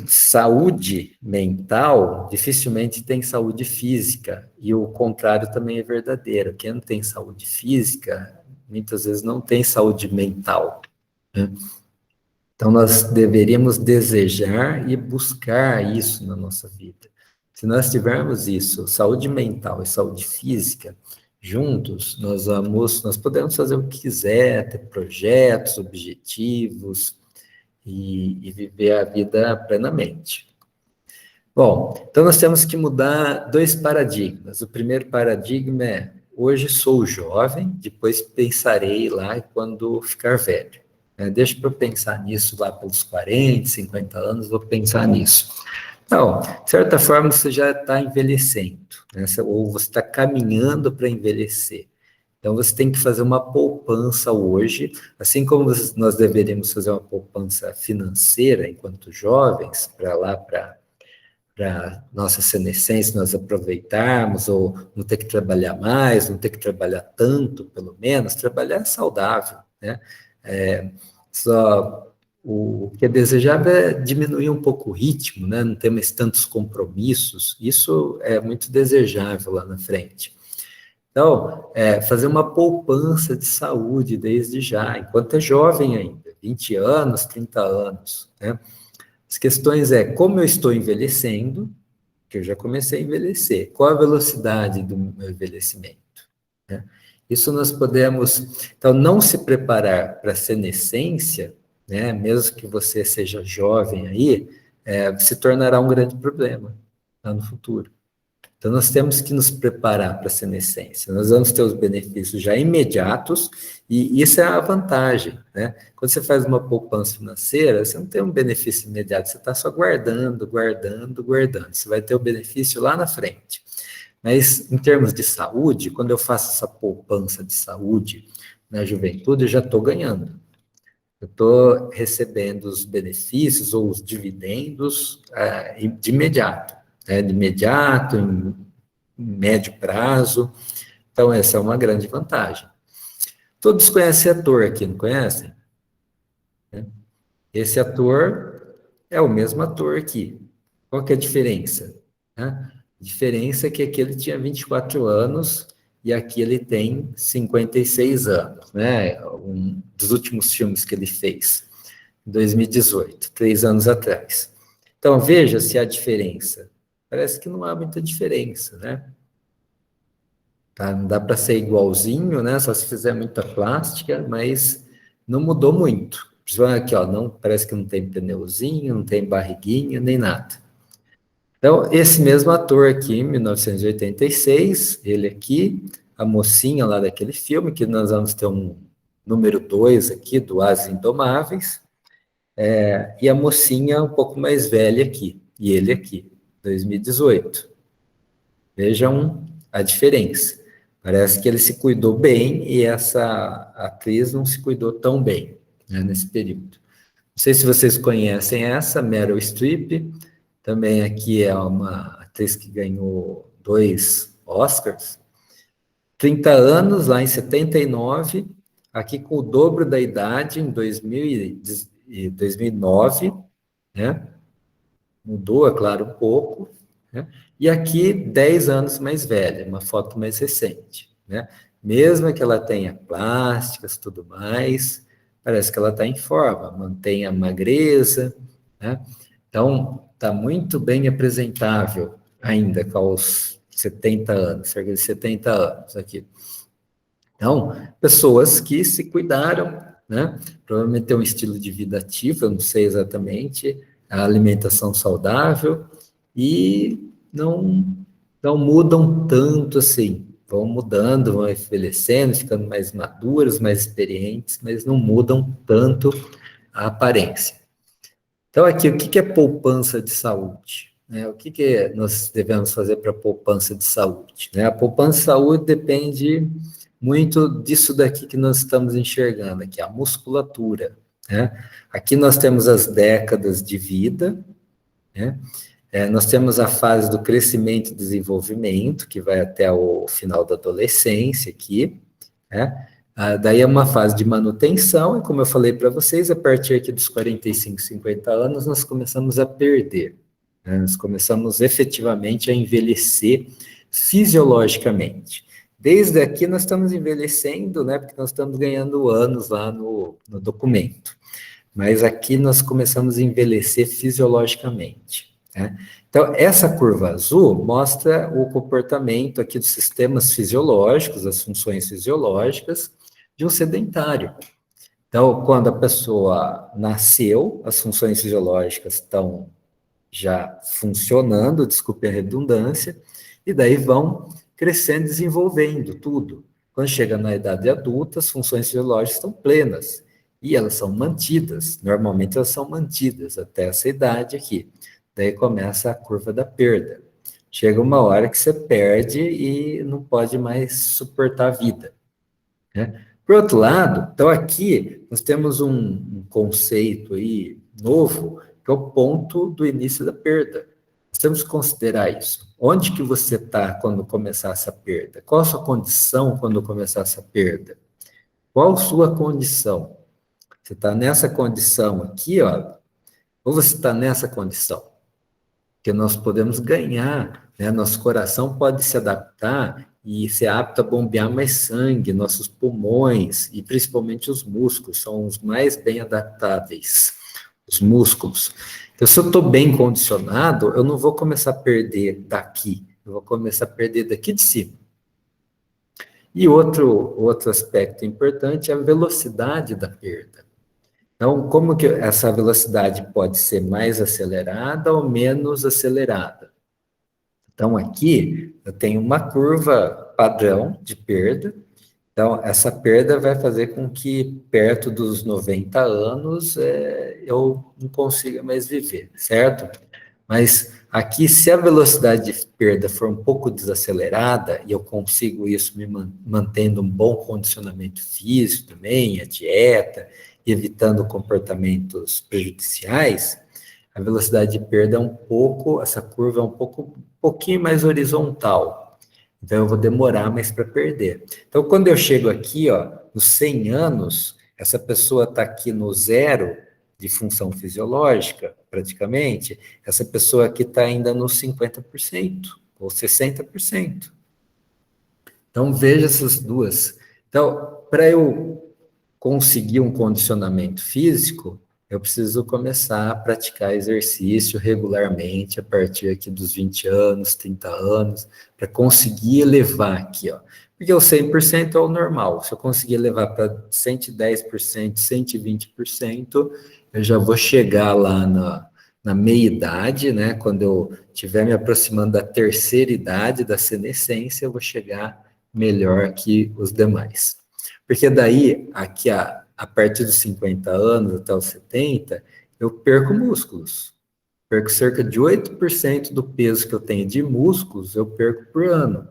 saúde mental, dificilmente tem saúde física, e o contrário também é verdadeiro. Quem não tem saúde física, muitas vezes não tem saúde mental, né? Então, nós deveríamos desejar e buscar isso na nossa vida. Se nós tivermos isso, saúde mental e saúde física, juntos, nós podemos fazer o que quiser, ter projetos, objetivos e viver a vida plenamente. Bom, então nós temos que mudar 2 paradigmas. O primeiro paradigma é: hoje sou jovem, depois pensarei lá quando ficar velho. Deixa para eu pensar nisso lá pelos 40, 50 anos, vou pensar nisso. Então, de certa forma, você já está envelhecendo, né? Ou você está caminhando para envelhecer. Então, você tem que fazer uma poupança hoje, assim como nós deveríamos fazer uma poupança financeira enquanto jovens, para nossa senescência nós aproveitarmos, ou não ter que trabalhar mais, não ter que trabalhar tanto, pelo menos, trabalhar saudável, né? Só o que é desejável é diminuir um pouco o ritmo, né? Não ter mais tantos compromissos, isso é muito desejável lá na frente. Então, fazer uma poupança de saúde desde já, enquanto é jovem ainda, 20 anos, 30 anos, né? As questões como eu estou envelhecendo, que eu já comecei a envelhecer, qual a velocidade do meu envelhecimento, né? Isso nós podemos, então, não se preparar para a senescência, né, mesmo que você seja jovem aí, se tornará um grande problema lá no futuro. Então, nós temos que nos preparar para a senescência. Nós vamos ter os benefícios já imediatos, e isso é a vantagem, né? Quando você faz uma poupança financeira, você não tem um benefício imediato, você está só guardando, guardando, guardando. Você vai ter o benefício lá na frente. Mas, em termos de saúde, quando eu faço essa poupança de saúde na juventude, eu já estou ganhando. Eu estou recebendo os benefícios ou os dividendos de imediato, né? De imediato, em médio prazo. Então, essa é uma grande vantagem. Todos conhecem ator aqui, não conhecem? Esse ator é o mesmo ator aqui. Qual que é a diferença? A diferença é que aqui ele tinha 24 anos e aqui ele tem 56 anos, né? Um dos últimos filmes que ele fez, em 2018, 3 anos atrás. Então, veja se há diferença. Parece que não há muita diferença, né? Tá? Não dá para ser igualzinho, né? Só se fizer muita plástica, mas não mudou muito. Aqui, ó, não, parece que não tem pneuzinho, não tem barriguinha, nem nada. Então, esse mesmo ator aqui, em 1986, ele aqui, a mocinha lá daquele filme, que nós vamos ter um número 2 aqui, do As Indomáveis, e a mocinha um pouco mais velha aqui, e ele aqui, 2018. Vejam a diferença. Parece que ele se cuidou bem e essa atriz não se cuidou tão bem, né, nesse período. Não sei se vocês conhecem essa, Meryl Streep, também aqui é uma atriz que ganhou 2 Oscars. 30 anos, lá em 79, aqui com o dobro da idade, em 2009, né? Mudou, é claro, um pouco, né? E aqui, 10 anos mais velha, uma foto mais recente, né? Mesmo que ela tenha plásticas e tudo mais, parece que ela está em forma, mantém a magreza, né? Então, está muito bem apresentável ainda com os 70 anos, cerca de 70 anos aqui. Então, pessoas que se cuidaram, né? Provavelmente tem um estilo de vida ativo, eu não sei exatamente, a alimentação saudável, e não mudam tanto assim. Vão mudando, vão envelhecendo, ficando mais maduros, mais experientes, mas não mudam tanto a aparência. Então, aqui, o que é poupança de saúde? O que nós devemos fazer para poupança de saúde? A poupança de saúde depende muito disso daqui que nós estamos enxergando aqui, a musculatura. Aqui nós temos as décadas de vida, nós temos a fase do crescimento e desenvolvimento, que vai até o final da adolescência aqui, daí é uma fase de manutenção, e como eu falei para vocês, a partir aqui dos 45, 50 anos, nós começamos a perder, nós começamos efetivamente a envelhecer fisiologicamente. Desde aqui nós estamos envelhecendo, porque nós estamos ganhando anos lá no documento, mas aqui nós começamos a envelhecer fisiologicamente. Então, essa curva azul mostra o comportamento aqui dos sistemas fisiológicos, as funções fisiológicas de um sedentário. Então, quando a pessoa nasceu, as funções fisiológicas estão já funcionando, desculpe a redundância, e daí vão crescendo, desenvolvendo tudo. Quando chega na idade adulta, as funções fisiológicas estão plenas, e elas são mantidas, normalmente elas são mantidas até essa idade aqui. Daí começa a curva da perda. Chega uma hora que você perde e não pode mais suportar a vida. Por outro lado, então aqui nós temos um conceito aí novo, que é o ponto do início da perda. Nós temos que considerar isso. Onde que você está quando começar essa perda? Qual a sua condição quando começar essa perda? Qual a sua condição? Você está nessa condição aqui, ó, ou você está nessa condição? Que nós podemos ganhar, nosso coração pode se adaptar e ser apto a bombear mais sangue, nossos pulmões e principalmente os músculos são os mais bem adaptáveis, os músculos. Então, se eu estou bem condicionado, eu não vou começar a perder daqui, eu vou começar a perder daqui de cima. E outro aspecto importante é a velocidade da perda. Então, como que essa velocidade pode ser mais acelerada ou menos acelerada? Então, aqui eu tenho uma curva padrão de perda. Então, essa perda vai fazer com que perto dos 90 anos eu não consiga mais viver, certo? Mas aqui, se a velocidade de perda for um pouco desacelerada, e eu consigo isso me mantendo um bom condicionamento físico também, a dieta, evitando comportamentos prejudiciais, a velocidade de perda essa curva é um pouquinho mais horizontal. Então, eu vou demorar mais para perder. Então, quando eu chego aqui, ó, nos 100 anos, essa pessoa está aqui no zero de função fisiológica, praticamente, essa pessoa aqui está ainda nos 50% ou 60%. Então, veja essas duas. Então, para eu conseguir um condicionamento físico, eu preciso começar a praticar exercício regularmente a partir aqui dos 20 anos, 30 anos, para conseguir elevar aqui, ó. Porque o 100% é o normal. Se eu conseguir levar para 110%, 120%, eu já vou chegar lá na meia-idade, quando eu estiver me aproximando da terceira idade, da senescência, eu vou chegar melhor que os demais. Porque daí, aqui a partir dos 50 anos até os 70, eu perco músculos. Perco cerca de 8% do peso que eu tenho de músculos, eu perco por ano.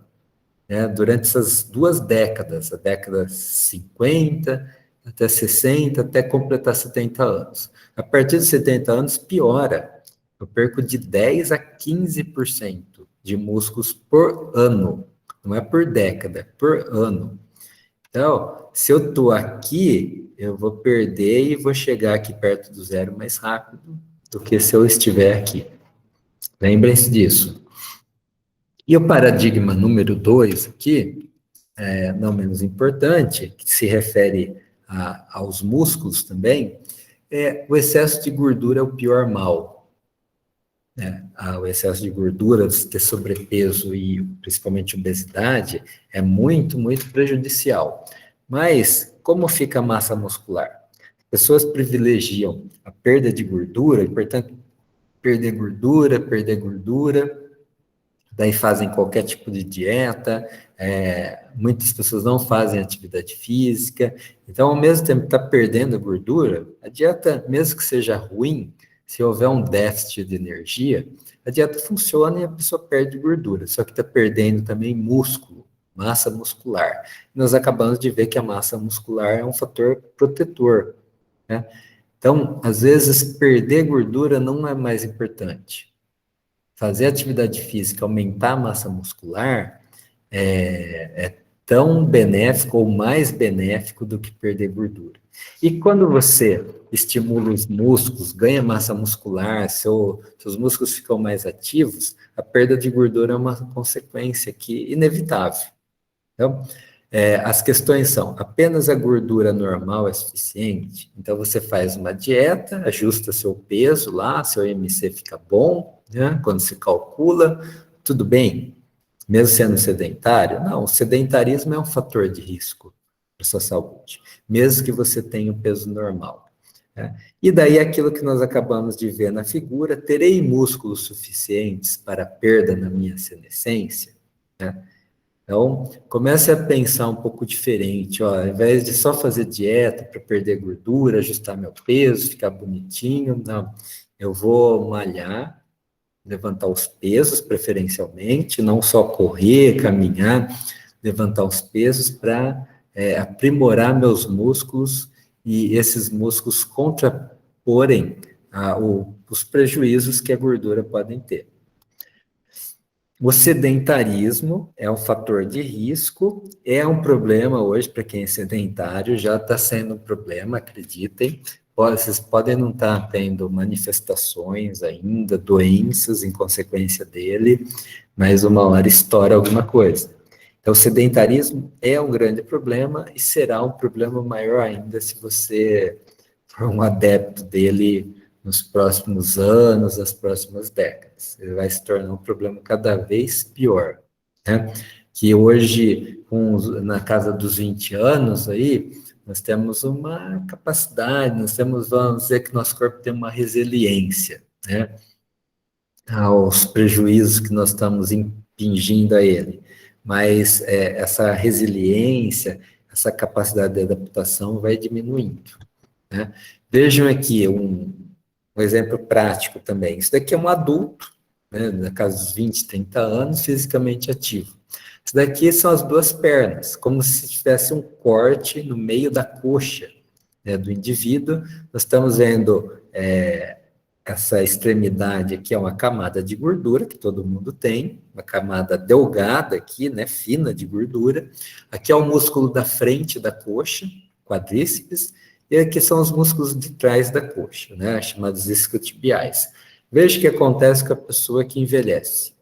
Durante essas 2 décadas, a década 50 até 60, até completar 70 anos. A partir de 70 anos, piora. Eu perco de 10% a 15% de músculos por ano. Não é por década, é por ano. Então, se eu estou aqui, eu vou perder e vou chegar aqui perto do zero mais rápido do que se eu estiver aqui. Lembrem-se disso. E o paradigma número 2 aqui, não menos importante, que se refere aos músculos também, é o excesso de gordura é o pior mal. O excesso de gordura, ter sobrepeso e principalmente obesidade, é muito, muito prejudicial. Mas, como fica a massa muscular? As pessoas privilegiam a perda de gordura, e, portanto, perder gordura, daí fazem qualquer tipo de dieta, muitas pessoas não fazem atividade física, então, ao mesmo tempo que está perdendo gordura, a dieta, mesmo que seja ruim, se houver um déficit de energia, a dieta funciona e a pessoa perde gordura, só que está perdendo também músculo, massa muscular. Nós acabamos de ver que a massa muscular é um fator protetor, né? Então, às vezes, perder gordura não é mais importante. Fazer atividade física, aumentar a massa muscular, é tão benéfico ou mais benéfico do que perder gordura. E quando você estimula os músculos, ganha massa muscular, seus músculos ficam mais ativos, a perda de gordura é uma consequência aqui inevitável. Então, as questões são, apenas a gordura normal é suficiente? Então, você faz uma dieta, ajusta seu peso lá, seu IMC fica bom, né? Quando se calcula, tudo bem? Mesmo sendo sedentário? Não, o sedentarismo é um fator de risco para a sua saúde, mesmo que você tenha o peso normal. Né? E daí aquilo que nós acabamos de ver na figura, terei músculos suficientes para perda na minha senescência? Né? Então, comece a pensar um pouco diferente, ó, ao invés de só fazer dieta para perder gordura, ajustar meu peso, ficar bonitinho, não, eu vou malhar, levantar os pesos preferencialmente, não só correr, caminhar, levantar os pesos para aprimorar meus músculos e esses músculos contraporem os prejuízos que a gordura podem ter. O sedentarismo é um fator de risco, é um problema hoje para quem é sedentário, já está sendo um problema, acreditem. Vocês podem não estar tendo manifestações ainda, doenças em consequência dele, mas uma hora estoura alguma coisa. Então, o sedentarismo é um grande problema e será um problema maior ainda se você for um adepto dele nos próximos anos, nas próximas décadas. Ele vai se tornar um problema cada vez pior, né? Que hoje, na casa dos 20 anos aí, nós temos uma capacidade, vamos dizer que nosso corpo tem uma resiliência, né? Aos prejuízos que nós estamos impingindo a ele. Mas essa resiliência, essa capacidade de adaptação vai diminuindo, né? Vejam aqui um exemplo prático também. Isso daqui é um adulto, né, na casa dos 20, 30 anos, fisicamente ativo. Isso daqui são as duas pernas, como se tivesse um corte no meio da coxa, né, do indivíduo. Nós estamos vendo essa extremidade aqui é uma camada de gordura que todo mundo tem, uma camada delgada aqui, né, fina de gordura. Aqui é o músculo da frente da coxa, quadríceps, e aqui são os músculos de trás da coxa, né, chamados isquiotibiais. Veja o que acontece com a pessoa que envelhece.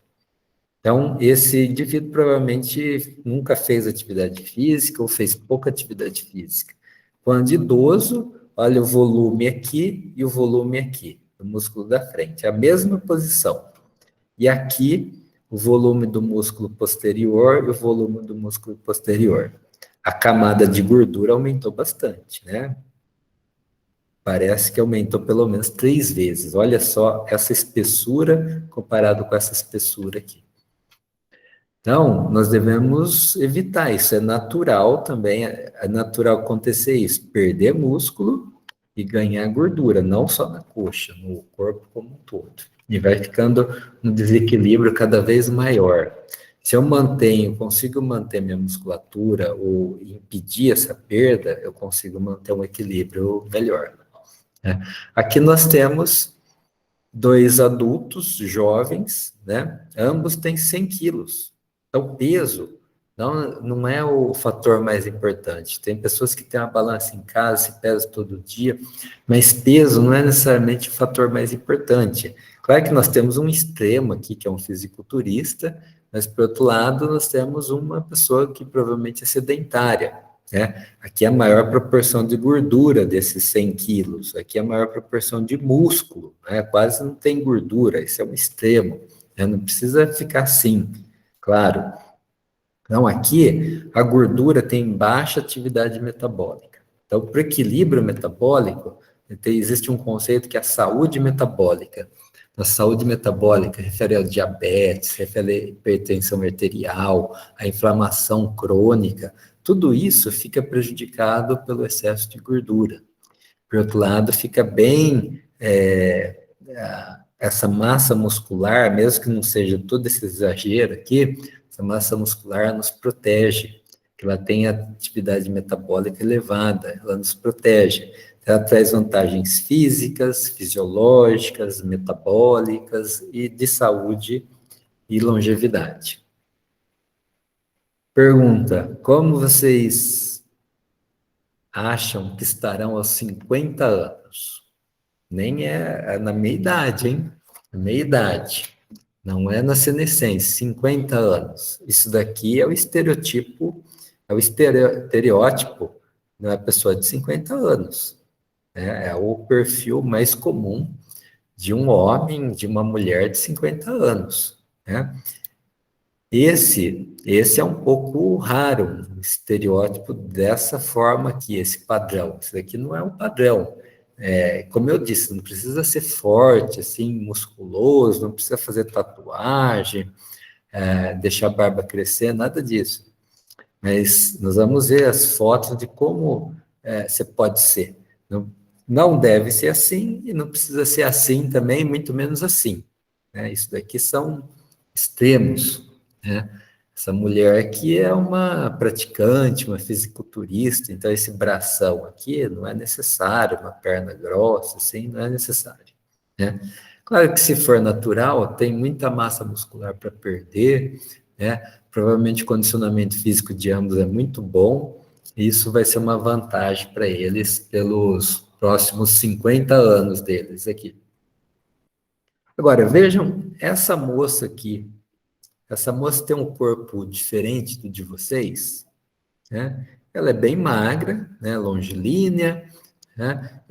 Então, esse indivíduo provavelmente nunca fez atividade física ou fez pouca atividade física. Quando idoso, olha o volume aqui e o volume aqui, do músculo da frente, é a mesma posição. E aqui, o volume do músculo posterior e o volume do músculo posterior. A camada de gordura aumentou bastante, né? Parece que aumentou pelo menos 3 vezes. Olha só essa espessura comparado com essa espessura aqui. Então, nós devemos evitar isso. É natural também, é natural acontecer isso. Perder músculo e ganhar gordura, não só na coxa, no corpo como um todo. E vai ficando um desequilíbrio cada vez maior. Se eu consigo manter minha musculatura ou impedir essa perda, eu consigo manter um equilíbrio melhor. Aqui nós temos dois adultos jovens, né? Ambos têm 100 quilos. Então, peso não é o fator mais importante. Tem pessoas que têm uma balança em casa, se pesam todo dia, mas peso não é necessariamente o fator mais importante. Claro que nós temos um extremo aqui, que é um fisiculturista, mas, por outro lado, nós temos uma pessoa que provavelmente é sedentária, né? Aqui é a maior proporção de gordura desses 100 quilos, aqui é a maior proporção de músculo, né? Quase não tem gordura, isso é um extremo, né? Não precisa ficar assim, claro. Então, aqui, a gordura tem baixa atividade metabólica. Então, para o equilíbrio metabólico, existe um conceito que é a saúde metabólica. A saúde metabólica refere ao diabetes, refere à hipertensão arterial, à inflamação crônica. Tudo isso fica prejudicado pelo excesso de gordura. Por outro lado, fica bem essa massa muscular, mesmo que não seja todo esse exagero aqui, essa massa muscular nos protege, que ela tem atividade metabólica elevada, ela nos protege. Ela traz vantagens físicas, fisiológicas, metabólicas e de saúde e longevidade. Pergunta: como vocês acham que estarão aos 50 anos? Nem é na meia idade, hein? Na meia idade. Não é na senescência, 50 anos. Isso daqui é o estereotipo, é o estereótipo de uma pessoa de 50 anos. É o perfil mais comum de um homem, de uma mulher de 50 anos. Né? Esse é um pouco raro, um estereótipo dessa forma aqui, esse padrão. Isso daqui não é um padrão. Como eu disse, não precisa ser forte, assim, musculoso, não precisa fazer tatuagem, deixar a barba crescer, nada disso. Mas nós vamos ver as fotos de como você pode ser. Não deve ser assim e não precisa ser assim também, muito menos assim. Né? Isso daqui são extremos. Né? Essa mulher aqui é uma praticante, uma fisiculturista, então esse bração aqui não é necessário, uma perna grossa, assim, não é necessário. Né? Claro que se for natural, tem muita massa muscular para perder, né? Provavelmente o condicionamento físico de ambos é muito bom, e isso vai ser uma vantagem para eles pelos próximos 50 anos deles aqui. Agora, vejam essa moça aqui. Essa moça tem um corpo diferente do de vocês, né? Ela é bem magra, né? Longilínea, né?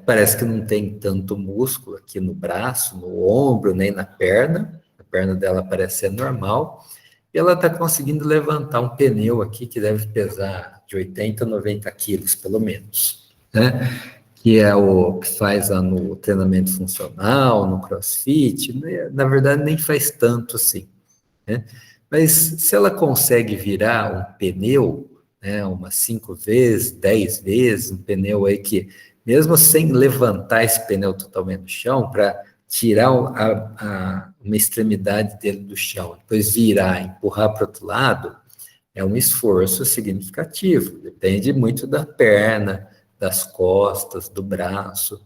Parece que não tem tanto músculo aqui no braço, no ombro, nem na perna. A perna dela parece ser normal. E ela está conseguindo levantar um pneu aqui que deve pesar de 80 a 90 quilos, pelo menos, né? Que é o que faz lá no treinamento funcional, no CrossFit. Na verdade, nem faz tanto assim. Né? Mas se ela consegue virar um pneu, né, umas 5 vezes, 10 vezes, um pneu aí que, mesmo sem levantar esse pneu totalmente do chão, para tirar uma extremidade dele do chão, depois virar, empurrar para o outro lado, é um esforço significativo, depende muito da perna, das costas, do braço.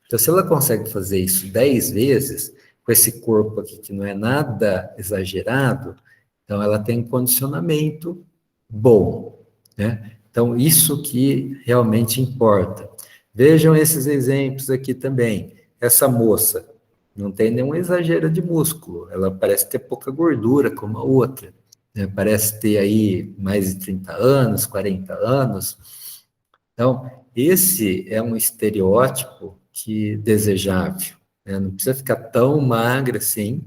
Então, se ela consegue fazer isso 10 vezes, com esse corpo aqui que não é nada exagerado, então ela tem um condicionamento bom, né? Então, isso que realmente importa. Vejam esses exemplos aqui também. Essa moça não tem nenhum exagero de músculo, ela parece ter pouca gordura como a outra, né? Parece ter aí mais de 30 anos, 40 anos. Então, esse é um estereótipo que desejável, né? Não precisa ficar tão magra assim,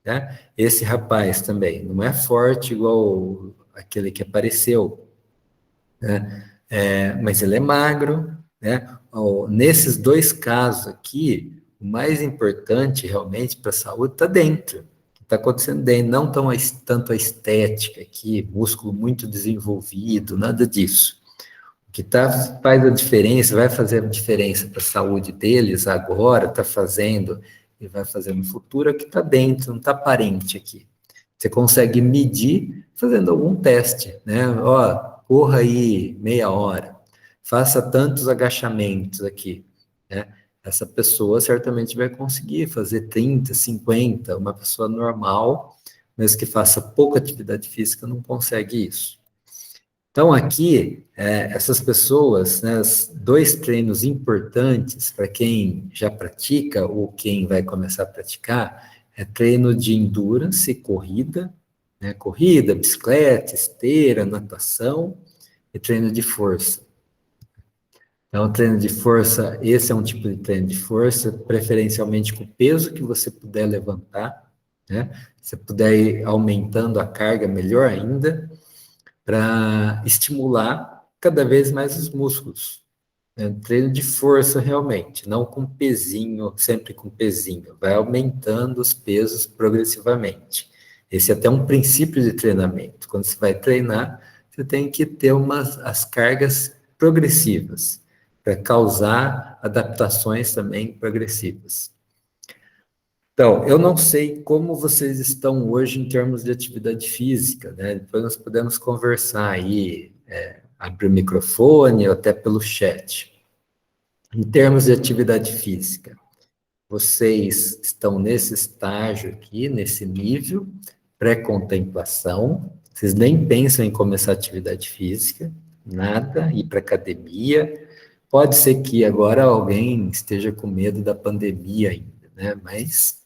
né? Esse rapaz também não é forte igual aquele que apareceu, né? Mas ele é magro, né? Nesses dois casos aqui, o mais importante realmente para a saúde está dentro, está acontecendo dentro, não tanto a estética aqui, músculo muito desenvolvido, nada disso. O que faz a diferença, vai fazer a diferença para a saúde deles agora, está fazendo e vai fazer no futuro, é o que está dentro, não está aparente aqui. Você consegue medir fazendo algum teste, né? Ó, corra aí meia hora, faça tantos agachamentos aqui, né? essa pessoa certamente vai conseguir fazer 30, 50, uma pessoa normal, mesmo que faça pouca atividade física, não consegue isso. Então, aqui, essas pessoas, né, dois treinos importantes para quem já pratica ou quem vai começar a praticar, é treino de endurance, corrida, né, corrida, bicicleta, esteira, natação e treino de força. Então, treino de força, esse é um tipo de treino de força, preferencialmente com o peso que você puder levantar, né? Se puder ir aumentando a carga, melhor ainda, para estimular cada vez mais os músculos. É um treino de força realmente, não com pezinho, sempre com pezinho. Vai aumentando os pesos progressivamente. Esse é até um princípio de treinamento. Quando você vai treinar, você tem que ter as cargas progressivas, para causar adaptações também progressivas. Então, eu não sei como vocês estão hoje em termos de atividade física, né? Depois nós podemos conversar aí, abrir o microfone ou até pelo chat. Em termos de atividade física, vocês estão nesse estágio aqui, nesse nível, pré-contemplação, vocês nem pensam em começar atividade física, nada, ir para academia. Pode ser que agora alguém esteja com medo da pandemia ainda, né? Mas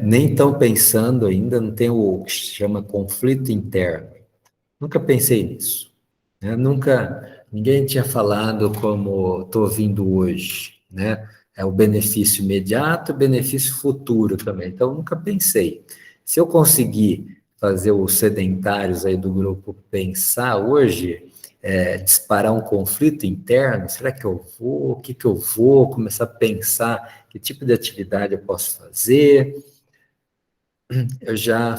nem estão pensando ainda, não tem o que se chama conflito interno. Nunca pensei nisso, né? Nunca, ninguém tinha falado como estou ouvindo hoje, né? É o benefício imediato, o benefício futuro também. Então, nunca pensei. Se eu conseguir fazer os sedentários aí do grupo pensar hoje, disparar um conflito interno, será que eu vou? O que eu vou? Começar a pensar que tipo de atividade eu posso fazer? Eu já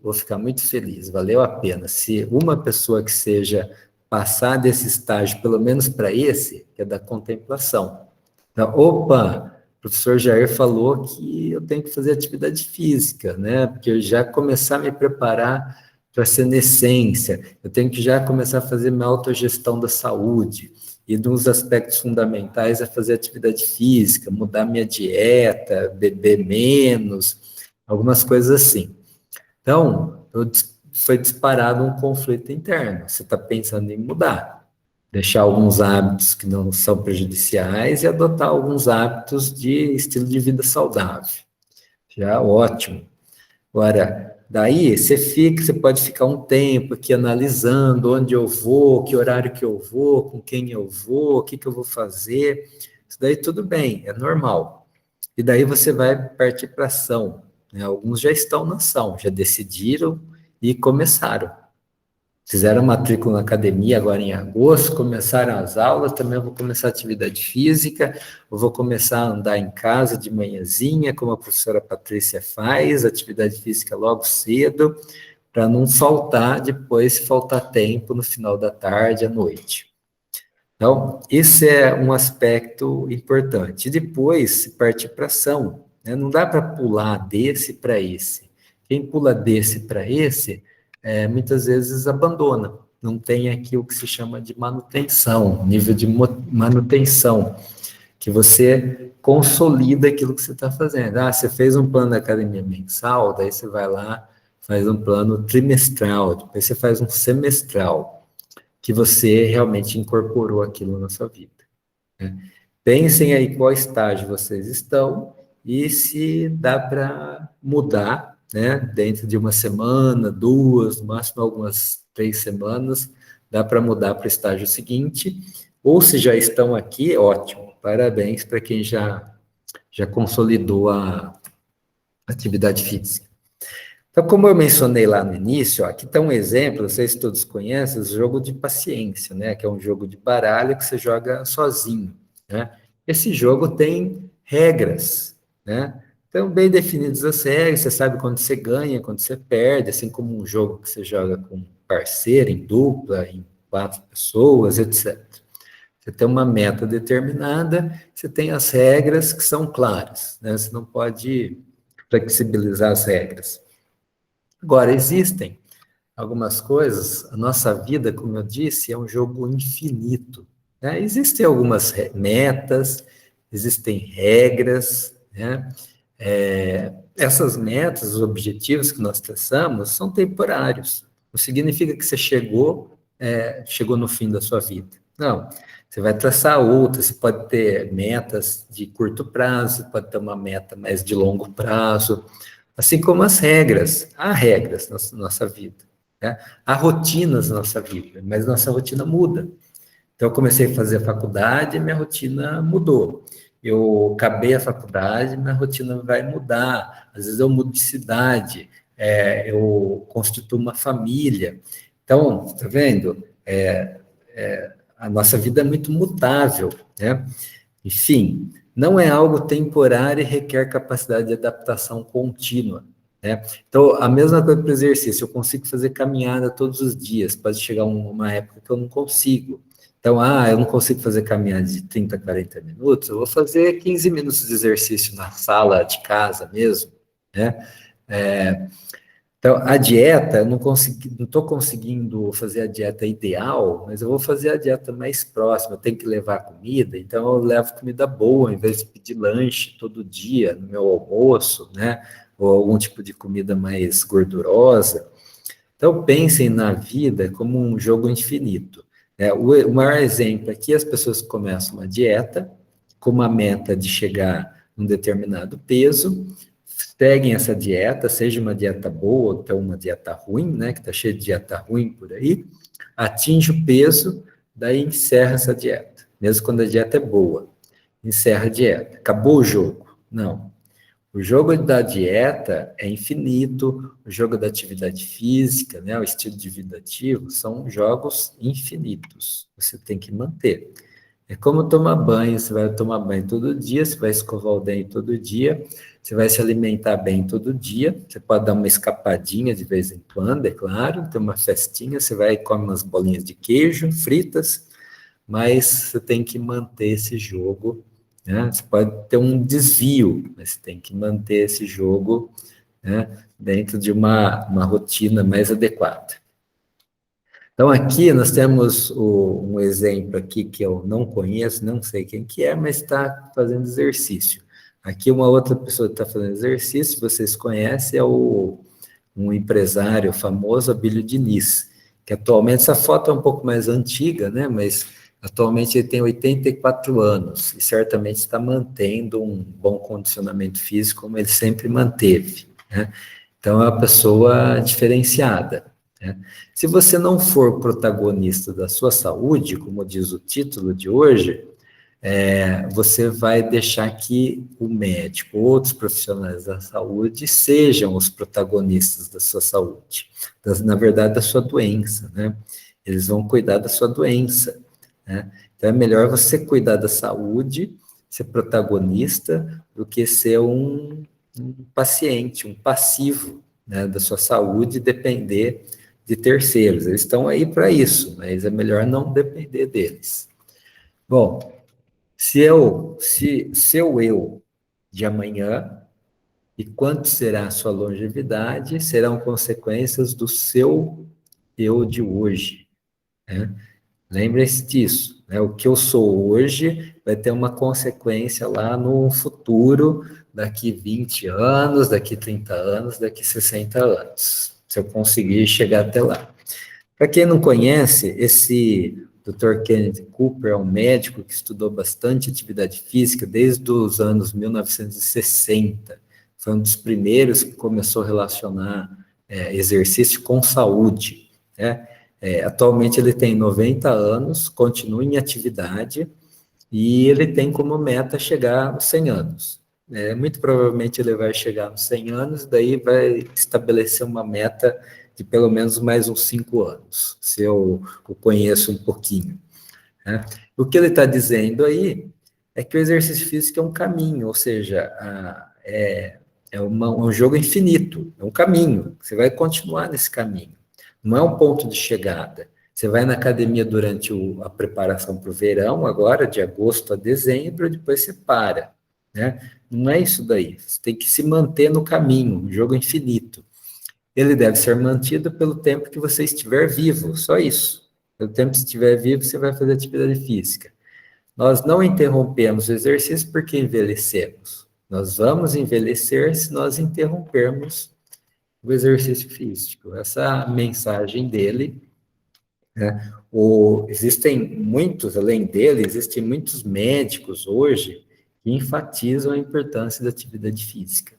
vou ficar muito feliz, valeu a pena. Se uma pessoa que seja passar desse estágio, pelo menos para esse, que é da contemplação. Então, opa, o professor Jair falou que eu tenho que fazer atividade física, né? Porque eu já começar a me preparar para ser senescência, eu tenho que já começar a fazer minha autogestão da saúde. E um dos aspectos fundamentais é fazer atividade física, mudar minha dieta, beber menos, algumas coisas assim. Então, foi disparado um conflito interno. Você está pensando em mudar, deixar alguns hábitos que não são prejudiciais e adotar alguns hábitos de estilo de vida saudável. Já ótimo. Agora, daí você pode ficar um tempo aqui analisando onde eu vou, que horário que eu vou, com quem eu vou, o que eu vou fazer. Isso daí tudo bem, é normal. E daí você vai partir para ação, né? Alguns já estão na ação, já decidiram e começaram. Fizeram matrícula na academia agora em agosto, começaram as aulas, também eu vou começar atividade física, eu vou começar a andar em casa de manhãzinha, como a professora Patrícia faz, atividade física logo cedo, para não faltar depois, se faltar tempo no final da tarde, à noite. Então, esse é um aspecto importante. E depois, partir para ação, né? Não dá para pular desse para esse. Quem pula desse para esse, muitas vezes abandona. Não tem aqui o que se chama de manutenção, nível de manutenção, que você consolida aquilo que você está fazendo. Ah, você fez um plano da academia mensal, daí você vai lá, faz um plano trimestral, depois você faz um semestral, que você realmente incorporou aquilo na sua vida, né? Pensem aí qual estágio vocês estão e se dá para mudar, né? Dentro de uma semana, duas, no máximo algumas 3 semanas, dá para mudar para o estágio seguinte. Ou se já estão aqui, ótimo, parabéns para quem já consolidou a atividade física. Então, como eu mencionei lá no início, ó, aqui está um exemplo, vocês todos conhecem, o jogo de paciência, né? Que é um jogo de baralho que você joga sozinho, né? Esse jogo tem regras, né? Então, bem definidas as regras, você sabe quando você ganha, quando você perde, assim como um jogo que você joga com um parceiro, em dupla, em 4 pessoas, etc. Você tem uma meta determinada, você tem as regras que são claras, né? Você não pode flexibilizar as regras. Agora, existem algumas coisas, a nossa vida, como eu disse, é um jogo infinito, né? Existem algumas metas, existem regras, né? Essas metas, os objetivos que nós traçamos são temporários. Não significa que você chegou no fim da sua vida. Não, você vai traçar outras, você pode ter metas de curto prazo, pode ter uma meta mais de longo prazo, assim como as regras. Há regras na nossa vida, né? Há rotinas na nossa vida, mas nossa rotina muda. Então, eu comecei a fazer a faculdade e minha rotina mudou. Eu acabei a faculdade, minha rotina vai mudar. Às vezes eu mudo de cidade, eu constituo uma família. Então, tá vendo? A nossa vida é muito mutável, né? Enfim, não é algo temporário e requer capacidade de adaptação contínua, né? Então, a mesma coisa para o exercício, eu consigo fazer caminhada todos os dias, pode chegar uma época que eu não consigo. Então, eu não consigo fazer caminhada de 30, 40 minutos, eu vou fazer 15 minutos de exercício na sala de casa mesmo, né? Então, a dieta, eu não estou conseguindo fazer a dieta ideal, mas eu vou fazer a dieta mais próxima. Eu tenho que levar comida, então eu levo comida boa, em vez de pedir lanche todo dia no meu almoço, né? Ou algum tipo de comida mais gordurosa. Então, pensem na vida como um jogo infinito. O maior exemplo é que as pessoas começam uma dieta com uma meta de chegar a um determinado peso, seguem essa dieta, seja uma dieta boa ou até uma dieta ruim, né, que está cheio de dieta ruim por aí, atinge o peso, daí encerra essa dieta, mesmo quando a dieta é boa, encerra a dieta. Acabou o jogo? Não. O jogo da dieta é infinito, o jogo da atividade física, né, o estilo de vida ativo, são jogos infinitos, você tem que manter. É como tomar banho, você vai tomar banho todo dia, você vai escovar o dente todo dia, você vai se alimentar bem todo dia, você pode dar uma escapadinha de vez em quando, é claro, ter uma festinha, você vai e come umas bolinhas de queijo fritas, mas você tem que manter esse jogo, né? Você pode ter um desvio, mas você tem que manter esse jogo, né, dentro de uma rotina mais adequada. Então, aqui nós temos um exemplo aqui que eu não conheço, não sei quem que é, mas está fazendo exercício. Aqui uma outra pessoa que está fazendo exercício, vocês conhecem, é um empresário famoso, Abílio Diniz, que atualmente, essa foto é um pouco mais antiga, né, mas atualmente ele tem 84 anos e certamente está mantendo um bom condicionamento físico, como ele sempre manteve, né? Então, é uma pessoa diferenciada, né? Se você não for protagonista da sua saúde, como diz o título de hoje, você vai deixar que o médico, outros profissionais da saúde, sejam os protagonistas da sua saúde, na verdade, da sua doença, né? Eles vão cuidar da sua doença, né? Então, é melhor você cuidar da saúde, ser protagonista, do que ser um paciente, um passivo, né, da sua saúde, depender de terceiros. Eles estão aí para isso, mas é melhor não depender deles. Bom, seu eu de amanhã e quanto será a sua longevidade serão consequências do seu eu de hoje, né? Lembre-se disso, né? O que eu sou hoje vai ter uma consequência lá no futuro, daqui 20 anos, daqui 30 anos, daqui 60 anos, se eu conseguir chegar até lá. Para quem não conhece, esse Dr. Kenneth Cooper é um médico que estudou bastante atividade física desde os anos 1960. Foi um dos primeiros que começou a relacionar exercício com saúde, né? Atualmente ele tem 90 anos, continua em atividade e ele tem como meta chegar aos 100 anos. Muito provavelmente ele vai chegar aos 100 anos, daí vai estabelecer uma meta de pelo menos mais uns 5 anos, se eu o conheço um pouquinho, né? O que ele está dizendo aí é que o exercício físico é um caminho, ou seja, um jogo infinito, é um caminho, você vai continuar nesse caminho, não é um ponto de chegada. Você vai na academia durante a preparação para o verão, agora, de agosto a dezembro, depois você para, né? Não é isso daí, você tem que se manter no caminho, um jogo infinito. Ele deve ser mantido pelo tempo que você estiver vivo, só isso. Pelo tempo que estiver vivo, você vai fazer atividade física. Nós não interrompemos o exercício porque envelhecemos. Nós vamos envelhecer se nós interrompermos o exercício físico. Essa é a mensagem dele, né? Existem muitos, além dele, existem muitos médicos hoje que enfatizam a importância da atividade física.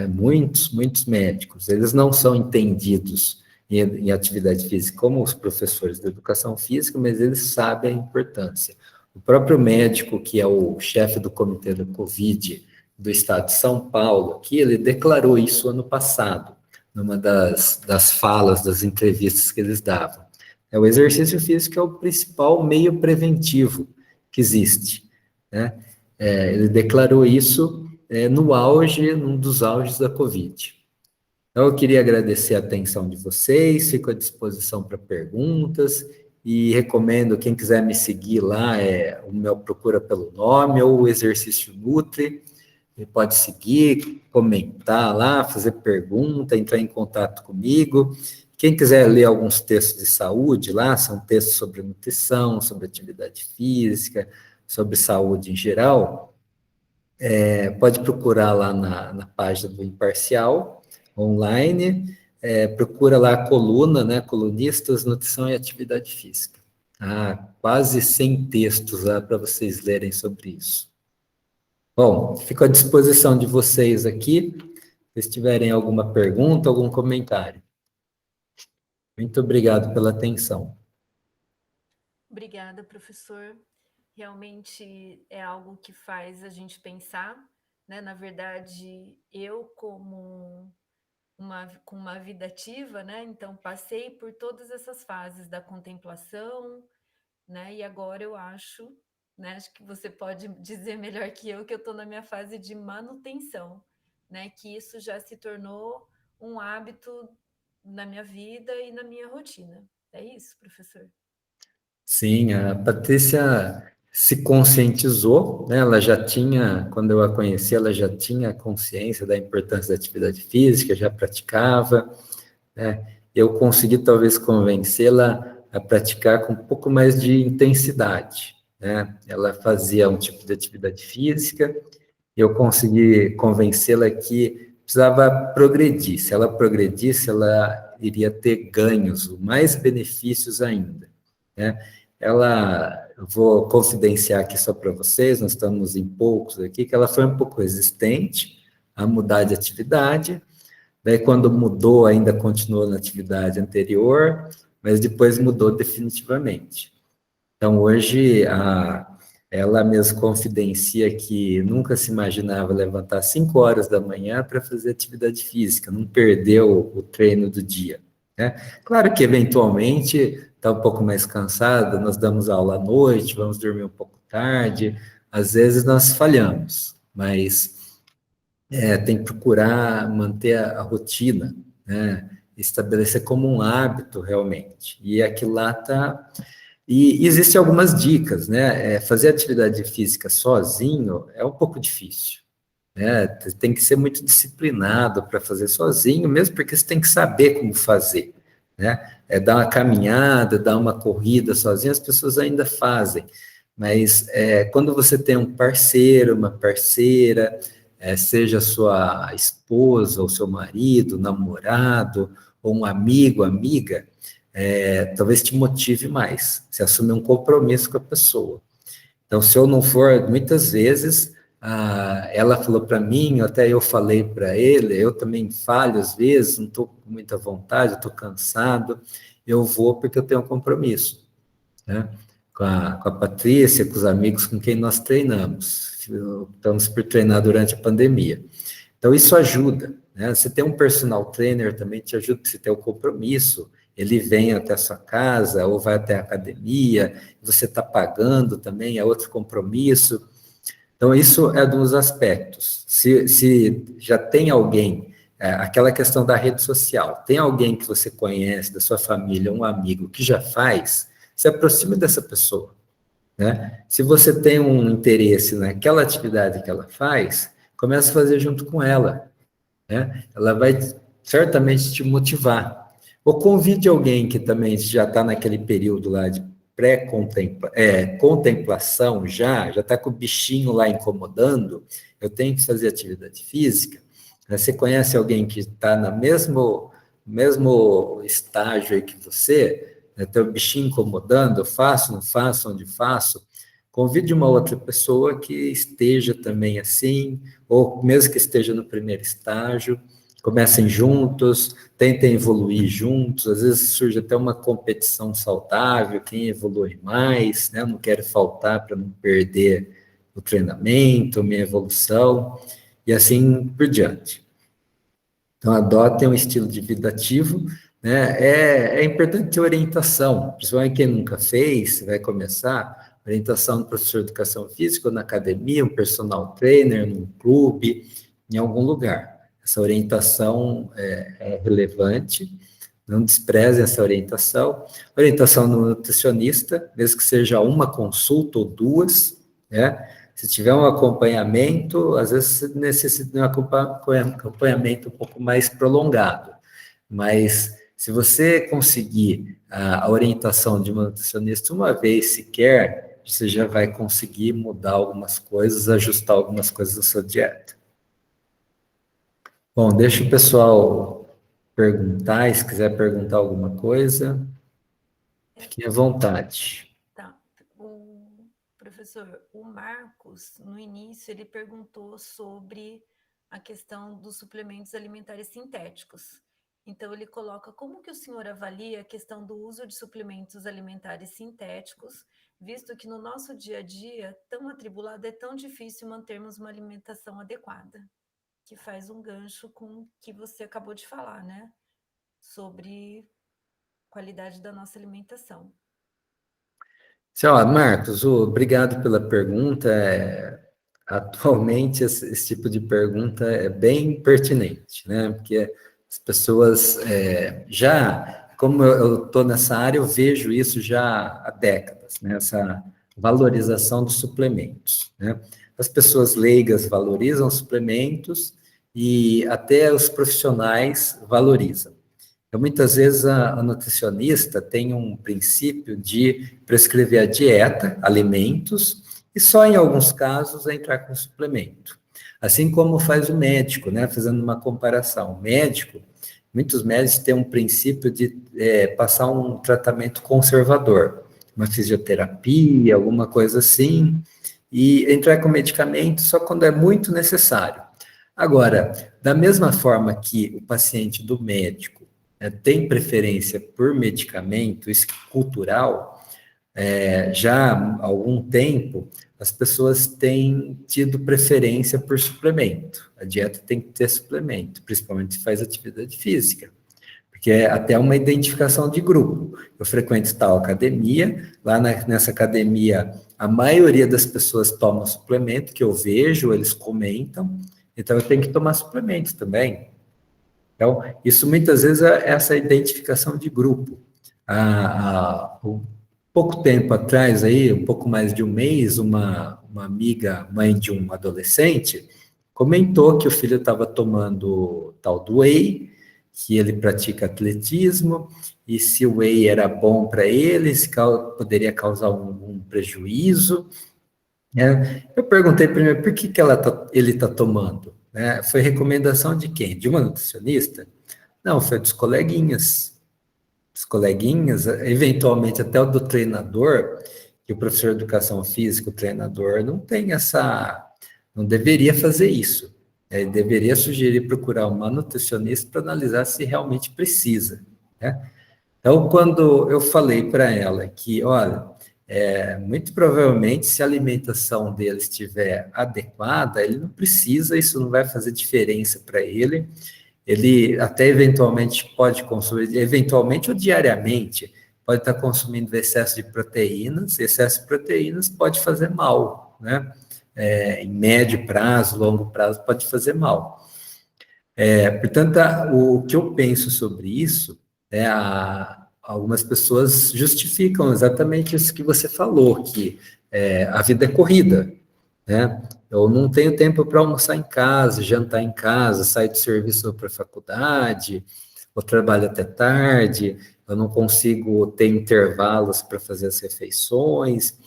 Muitos médicos, eles não são entendidos em atividade física como os professores de educação física, mas eles sabem a importância. O próprio médico, que é o chefe do comitê da Covid do estado de São Paulo, aqui, ele declarou isso ano passado, numa das falas, das entrevistas que eles davam. O exercício físico é o principal meio preventivo que existe, né? Ele declarou isso no auge, num dos auges da Covid. Então, eu queria agradecer a atenção de vocês, fico à disposição para perguntas, e recomendo, quem quiser me seguir lá, o meu procura pelo nome, ou o Exercício Nutri, ele pode seguir, comentar lá, fazer pergunta, entrar em contato comigo. Quem quiser ler alguns textos de saúde lá, são textos sobre nutrição, sobre atividade física, sobre saúde em geral, pode procurar lá na página do Imparcial, online, procura lá a coluna, né, colunistas, nutrição e atividade física. Quase 100 textos lá para vocês lerem sobre isso. Bom, fico à disposição de vocês aqui, se tiverem alguma pergunta, algum comentário. Muito obrigado pela atenção. Obrigada, professor. Realmente é algo que faz a gente pensar, né? Na verdade, eu com uma vida ativa, né? Então, passei por todas essas fases da contemplação, né? E agora eu acho, né? Acho que você pode dizer melhor que eu estou na minha fase de manutenção, né? Que isso já se tornou um hábito na minha vida e na minha rotina. É isso, professor? Sim, a Patrícia se conscientizou, né? Ela já tinha, quando eu a conheci, ela já tinha consciência da importância da atividade física, já praticava, né? Eu consegui talvez convencê-la a praticar com um pouco mais de intensidade, né? Ela fazia um tipo de atividade física, eu consegui convencê-la que precisava progredir. Se ela progredisse, ela iria ter ganhos, mais benefícios ainda, né? Eu vou confidenciar aqui só para vocês, nós estamos em poucos aqui, que ela foi um pouco resistente a mudar de atividade, daí quando mudou ainda continuou na atividade anterior, mas depois mudou definitivamente. Então hoje ela mesmo confidencia que nunca se imaginava levantar 5 horas da manhã para fazer atividade física, não perdeu o treino do dia, né? Claro que eventualmente está um pouco mais cansada, nós damos aula à noite, vamos dormir um pouco tarde, às vezes nós falhamos, mas tem que procurar manter a rotina, né? Estabelecer como um hábito realmente, e aquilo lá está... E existem algumas dicas, né? Fazer atividade física sozinho é um pouco difícil, né? Tem que ser muito disciplinado para fazer sozinho, mesmo porque você tem que saber como fazer, né? Dar uma caminhada, dar uma corrida sozinho, as pessoas ainda fazem, mas quando você tem um parceiro, uma parceira, seja sua esposa, ou seu marido, namorado, ou um amigo, amiga, talvez te motive mais, você assumir um compromisso com a pessoa. Então, se eu não for, muitas vezes, ela falou para mim, até eu falei para ele, eu também falho às vezes, não estou com muita vontade, estou cansado, eu vou porque eu tenho um compromisso, né? Com a Patrícia, com os amigos com quem nós treinamos, estamos por treinar durante a pandemia. Então, isso ajuda, né? Você tem um personal trainer também te ajuda, você tem um compromisso, ele vem até a sua casa ou vai até a academia, você está pagando também, é outro compromisso. Então, isso é um dos aspectos. Se já tem alguém, aquela questão da rede social, tem alguém que você conhece, da sua família, um amigo que já faz, se aproxime dessa pessoa, né? Se você tem um interesse naquela atividade que ela faz, comece a fazer junto com ela, né? Ela vai certamente te motivar. Ou convide alguém que também já está naquele período lá de contemplação já está com o bichinho lá incomodando, eu tenho que fazer atividade física, você conhece alguém que está no mesmo estágio aí que você, tem o bichinho incomodando, eu faço, não faço, onde faço, convide uma outra pessoa que esteja também assim, ou mesmo que esteja no primeiro estágio, comecem juntos, tentem evoluir juntos, às vezes surge até uma competição saudável, quem evolui mais, né? Eu não quero faltar para não perder o treinamento, minha evolução, e assim por diante. Então, adotem um estilo de vida ativo, né? É importante ter orientação, principalmente quem nunca fez, vai começar, orientação do professor de educação física, ou na academia, um personal trainer, num clube, em algum lugar. Essa orientação é relevante, não desprezem essa orientação. Orientação no nutricionista, mesmo que seja uma consulta ou duas, né? Se tiver um acompanhamento, às vezes necessita de um acompanhamento um pouco mais prolongado. Mas se você conseguir a orientação de uma nutricionista uma vez sequer, você já vai conseguir mudar algumas coisas, ajustar algumas coisas na sua dieta. Bom, deixa o pessoal perguntar, se quiser perguntar alguma coisa, fiquem à vontade. Tá. Professor, o Marcos, no início, ele perguntou sobre a questão dos suplementos alimentares sintéticos. Então, ele coloca como que o senhor avalia a questão do uso de suplementos alimentares sintéticos, visto que no nosso dia a dia, tão atribulado, é tão difícil mantermos uma alimentação adequada, que faz um gancho com o que você acabou de falar, né? Sobre qualidade da nossa alimentação. Marcos, obrigado pela pergunta. Atualmente, esse tipo de pergunta é bem pertinente, né? Porque as pessoas como eu estou nessa área, eu vejo isso já há décadas, né? Essa valorização dos suplementos, né? As pessoas leigas valorizam suplementos e até os profissionais valorizam. Então, muitas vezes, a nutricionista tem um princípio de prescrever a dieta, alimentos, e só em alguns casos entrar com suplemento. Assim como faz o médico, né? Fazendo uma comparação. O médico, muitos médicos têm um princípio de passar um tratamento conservador, uma fisioterapia, alguma coisa assim, e entrar com medicamento só quando é muito necessário. Agora, da mesma forma que o paciente do médico tem preferência por medicamento, isso é cultural, já há algum tempo, as pessoas têm tido preferência por suplemento. A dieta tem que ter suplemento, principalmente se faz atividade física, porque é até uma identificação de grupo. Eu frequento tal academia, lá nessa academia, a maioria das pessoas toma suplemento, que eu vejo, eles comentam, então eu tenho que tomar suplemento também. Então, isso muitas vezes é essa identificação de grupo. Há pouco tempo atrás, aí, um pouco mais de um mês, uma amiga, mãe de um adolescente, comentou que o filho estava tomando tal do whey, que ele pratica atletismo, e se o whey era bom para ele, se poderia causar um prejuízo. Eu perguntei primeiro por que ele está tomando. Foi recomendação de quem? De uma nutricionista? Não, foi dos coleguinhas. Os coleguinhas, eventualmente até o do treinador, que o professor de educação física, o treinador, não deveria fazer isso. Ele deveria sugerir procurar uma nutricionista para analisar se realmente precisa, né? Então, quando eu falei para ela que, olha, muito provavelmente, se a alimentação dele estiver adequada, ele não precisa, isso não vai fazer diferença para ele. Ele até eventualmente pode consumir, eventualmente ou diariamente, pode estar consumindo excesso de proteínas. Excesso de proteínas pode fazer mal, né? Em médio prazo, longo prazo, pode fazer mal. Portanto, o que eu penso sobre isso algumas pessoas justificam exatamente isso que você falou, que a vida é corrida, né? Eu não tenho tempo para almoçar em casa, jantar em casa, sair do serviço para a faculdade, eu trabalho até tarde, eu não consigo ter intervalos para fazer as refeições,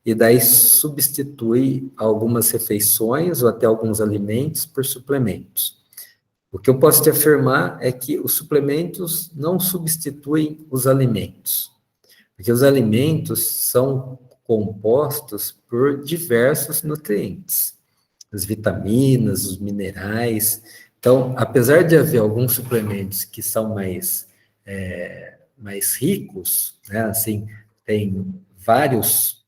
e daí substitui algumas refeições ou até alguns alimentos por suplementos. O que eu posso te afirmar é que os suplementos não substituem os alimentos, porque os alimentos são compostos por diversos nutrientes, as vitaminas, os minerais. Então, apesar de haver alguns suplementos que são mais ricos, né, assim, tem vários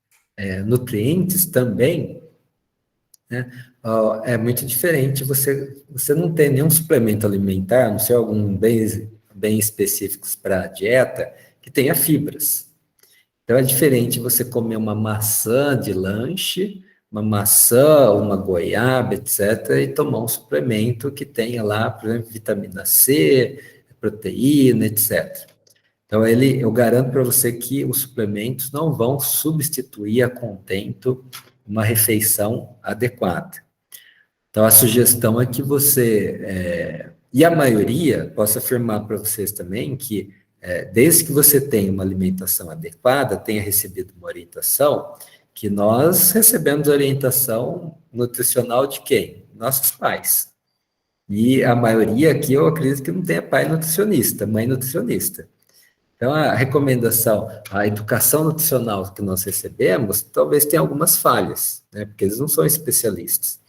nutrientes também, né, é muito diferente você não ter nenhum suplemento alimentar, a não ser algum bem específicos para a dieta, que tenha fibras. Então, é diferente você comer uma maçã de lanche, uma maçã, uma goiaba, etc., e tomar um suplemento que tenha lá, por exemplo, vitamina C, proteína, etc. Então, eu garanto para você que os suplementos não vão substituir a contento uma refeição adequada. Então, a sugestão é que e a maioria, posso afirmar para vocês também que, desde que você tenha uma alimentação adequada, tenha recebido uma orientação, que nós recebemos orientação nutricional de quem? Nossos pais. E a maioria aqui, eu acredito que não tenha pai nutricionista, mãe nutricionista. Então, a recomendação, a educação nutricional que nós recebemos, talvez tenha algumas falhas, né? Porque eles não são especialistas.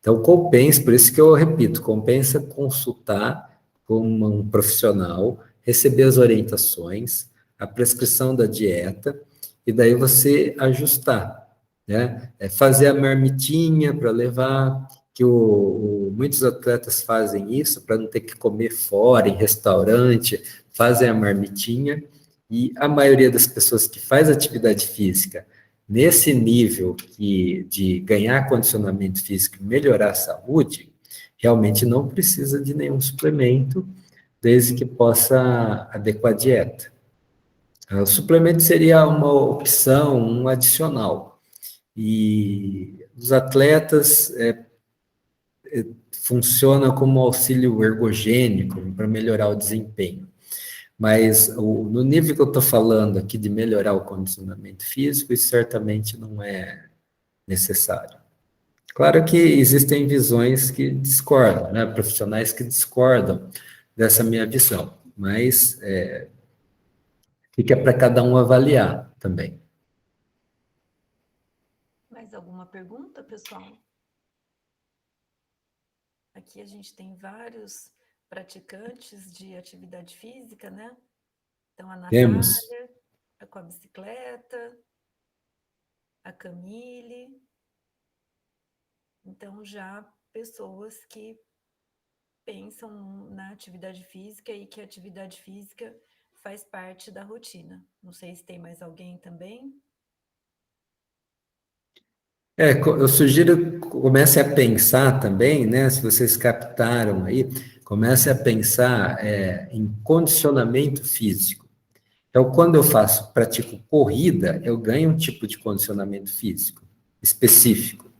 Então, compensa, por isso que eu repito, compensa consultar com um profissional, receber as orientações, a prescrição da dieta, e daí você ajustar, né? Fazer a marmitinha para levar, que muitos atletas fazem isso, para não ter que comer fora, em restaurante, fazem a marmitinha, e a maioria das pessoas que faz atividade física, nesse nível de ganhar condicionamento físico e melhorar a saúde, realmente não precisa de nenhum suplemento, desde que possa adequar a dieta. O suplemento seria uma opção, um adicional. E os atletas funciona como auxílio ergogênico para melhorar o desempenho. Mas no nível que eu estou falando aqui de melhorar o condicionamento físico, isso certamente não é necessário. Claro que existem visões que discordam, né? Profissionais que discordam dessa minha visão, mas fica para cada um avaliar também. Mais alguma pergunta, pessoal? Aqui a gente tem vários praticantes de atividade física, né? Então, a Natália, com a bicicleta, a Camille. Então, já pessoas que pensam na atividade física e que a atividade física faz parte da rotina. Não sei se tem mais alguém também. Eu sugiro que comece a pensar também, né? Se vocês captaram aí, comece a pensar em condicionamento físico. Então, quando eu pratico corrida, eu ganho um tipo de condicionamento físico específico.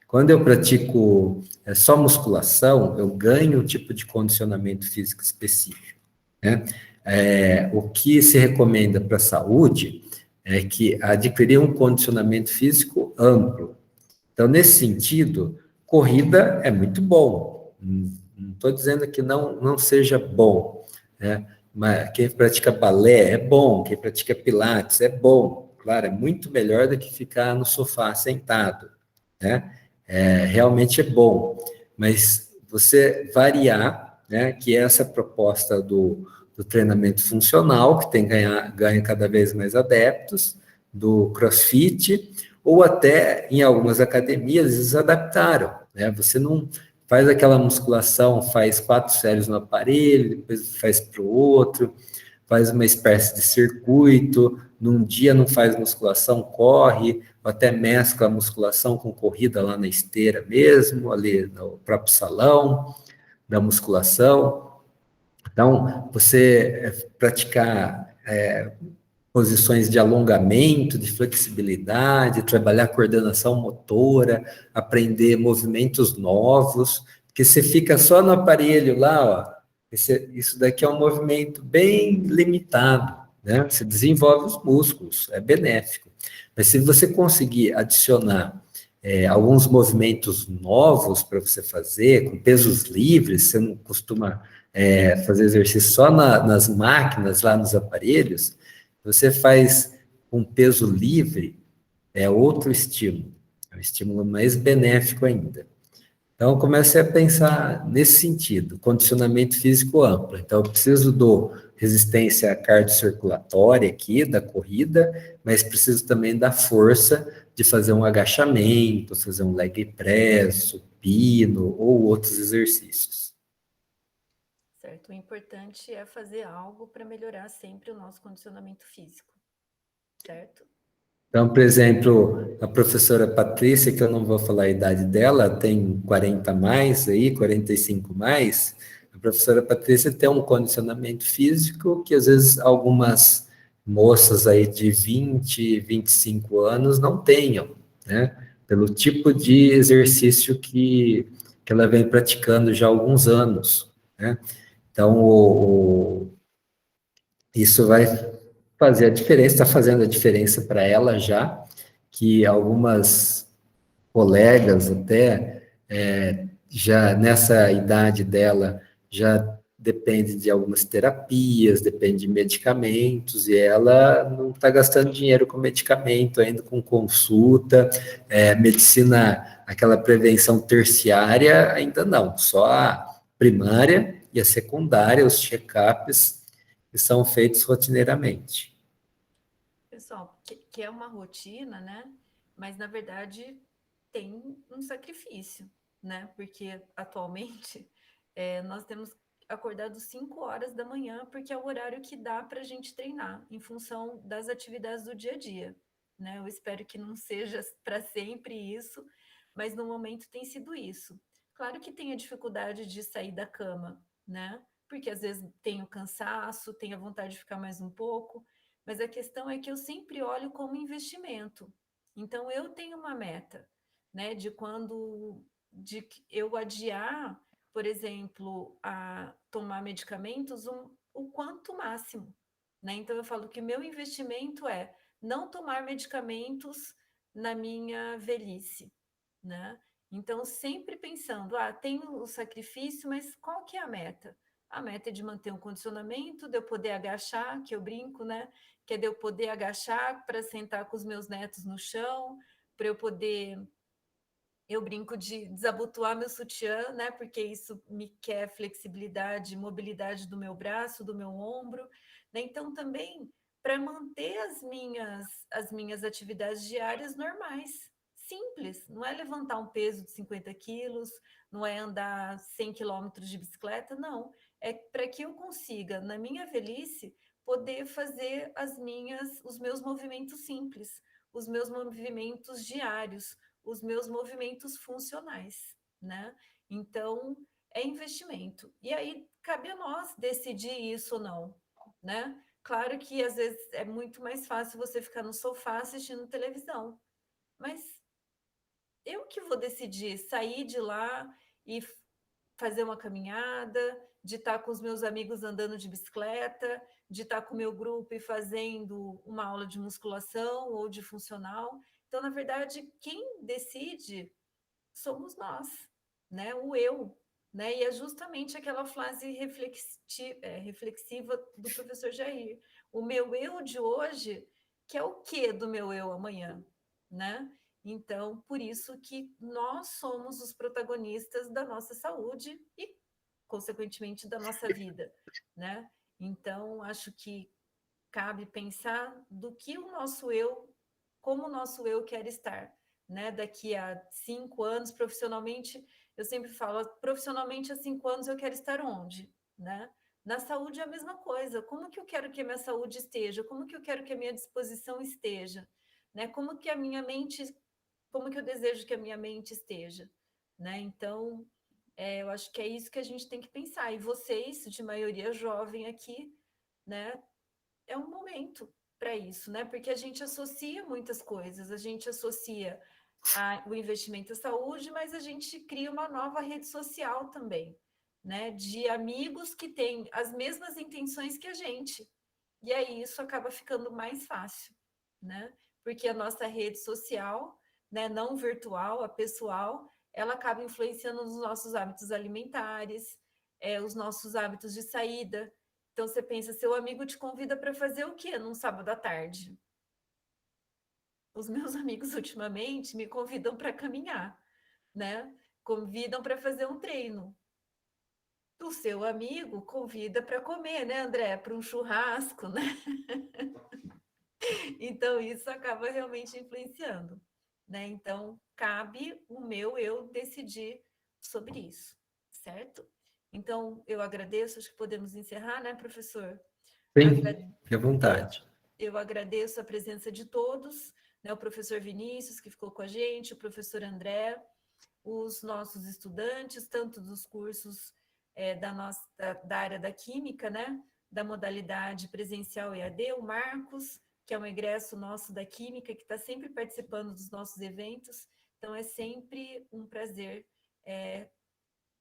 Quando eu pratico só musculação, eu ganho um tipo de condicionamento físico específico, né? O que se recomenda para a saúde é que adquirir um condicionamento físico amplo. Então, nesse sentido, corrida é muito bom. Não estou dizendo que não seja bom, né? Mas quem pratica balé é bom, quem pratica pilates é bom. Claro, é muito melhor do que ficar no sofá sentado, né? Realmente é bom. Mas você variar, né? Que é essa proposta do treinamento funcional, que ganha cada vez mais adeptos, do CrossFit, ou até em algumas academias eles adaptaram, né? Você não faz aquela musculação, faz 4 séries no aparelho, depois faz para o outro, faz uma espécie de circuito, num dia não faz musculação, corre, ou até mescla a musculação com corrida lá na esteira mesmo, ali no próprio salão da musculação. Então, você praticar posições de alongamento, de flexibilidade, trabalhar coordenação motora, aprender movimentos novos, porque você fica só no aparelho lá, ó, Isso daqui é um movimento bem limitado, né? Você desenvolve os músculos, é benéfico. Mas se você conseguir adicionar alguns movimentos novos para você fazer, com pesos livres, você não costuma fazer exercício só nas máquinas, lá nos aparelhos, você faz com peso livre, é outro estímulo, é um estímulo mais benéfico ainda. Então, comecei a pensar nesse sentido, condicionamento físico amplo. Então, eu preciso do resistência cardiocirculatória aqui, da corrida, mas preciso também da força de fazer um agachamento, fazer um leg press, supino ou outros exercícios. Certo, o importante é fazer algo para melhorar sempre o nosso condicionamento físico, certo? Então, por exemplo, a professora Patrícia, que eu não vou falar a idade dela, tem 40 mais aí, 45 mais. A professora Patrícia tem um condicionamento físico que às vezes algumas moças aí de 20, 25 anos não tenham, né? Pelo tipo de exercício que ela vem praticando já há alguns anos, né? Então, isso vai fazer a diferença, está fazendo a diferença para ela já, que algumas colegas até já nessa idade dela já depende de algumas terapias, depende de medicamentos, e ela não está gastando dinheiro com medicamento, ainda com consulta, medicina, aquela prevenção terciária, ainda não, só a primária e a secundária, os check-ups, que são feitos rotineiramente. Pessoal, que é uma rotina, né? Mas na verdade tem um sacrifício, né? Porque atualmente nós temos acordado 5 horas da manhã, porque é o horário que dá para a gente treinar, em função das atividades do dia a dia, né? Eu espero que não seja para sempre isso, mas no momento tem sido isso. Claro que tem a dificuldade de sair da cama, né? Porque às vezes tem o cansaço, tem a vontade de ficar mais um pouco, mas a questão é que eu sempre olho como investimento. Então eu tenho uma meta, né, de eu adiar, por exemplo, a tomar medicamentos o quanto máximo, né? Então eu falo que meu investimento é não tomar medicamentos na minha velhice, né? Então sempre pensando, tem o sacrifício, mas qual que é a meta? A meta é de manter um condicionamento, de eu poder agachar, que eu brinco, né? Que é de eu poder agachar para sentar com os meus netos no chão, para eu poder, eu brinco de desabotoar meu sutiã, né? Porque isso me quer flexibilidade, mobilidade do meu braço, do meu ombro, né? Então também para manter as minhas atividades diárias normais, simples, não é levantar um peso de 50 quilos, não é andar 100 quilômetros de bicicleta, não. É para que eu consiga, na minha velhice, poder fazer os meus movimentos simples, os meus movimentos diários, os meus movimentos funcionais, né? Então, é investimento. E aí, cabe a nós decidir isso ou não, né? Claro que às vezes é muito mais fácil você ficar no sofá assistindo televisão, mas eu que vou decidir sair de lá e fazer uma caminhada, de estar com os meus amigos andando de bicicleta, de estar com o meu grupo e fazendo uma aula de musculação ou de funcional. Então, na verdade, quem decide somos nós, né? O eu, né? E é justamente aquela frase reflexiva do professor Jair. O meu eu de hoje, que é o que do meu eu amanhã, né? Então, por isso que nós somos os protagonistas da nossa saúde e, consequentemente, da nossa vida, né? Então, acho que cabe pensar do que o nosso eu, como o nosso eu quer estar, né? Daqui a 5 anos, profissionalmente, eu sempre falo, profissionalmente há 5 anos eu quero estar onde, né? Na saúde é a mesma coisa. Como que eu quero que a minha saúde esteja? Como que eu quero que a minha disposição esteja? Né? Como que a minha mente, como que eu desejo que a minha mente esteja? Né? Então, eu acho que é isso que a gente tem que pensar. E vocês, de maioria jovem aqui, né, é um momento para isso, né? Porque a gente associa muitas coisas, a gente associa o investimento à saúde, mas a gente cria uma nova rede social também, né, de amigos que têm as mesmas intenções que a gente. E aí isso acaba ficando mais fácil, né? Porque a nossa rede social, né, não virtual, a pessoal, ela acaba influenciando nos nossos hábitos alimentares, os nossos hábitos de saída. Então você pensa, seu amigo te convida para fazer o quê num sábado à tarde? Os meus amigos ultimamente me convidam para caminhar, né? Convidam para fazer um treino. O seu amigo convida para comer, né, André? Para um churrasco, né? Então, isso acaba realmente influenciando, né? Então, cabe o meu eu decidir sobre isso, certo? Então, eu agradeço, acho que podemos encerrar, né, professor? Sim, fique à vontade. Eu agradeço a presença de todos, né? O professor Vinícius, que ficou com a gente, o professor André, os nossos estudantes, tanto dos cursos da área da Química, né? Da modalidade presencial EAD, o Marcos, que é um egresso nosso da Química, que está sempre participando dos nossos eventos. Então, é sempre um prazer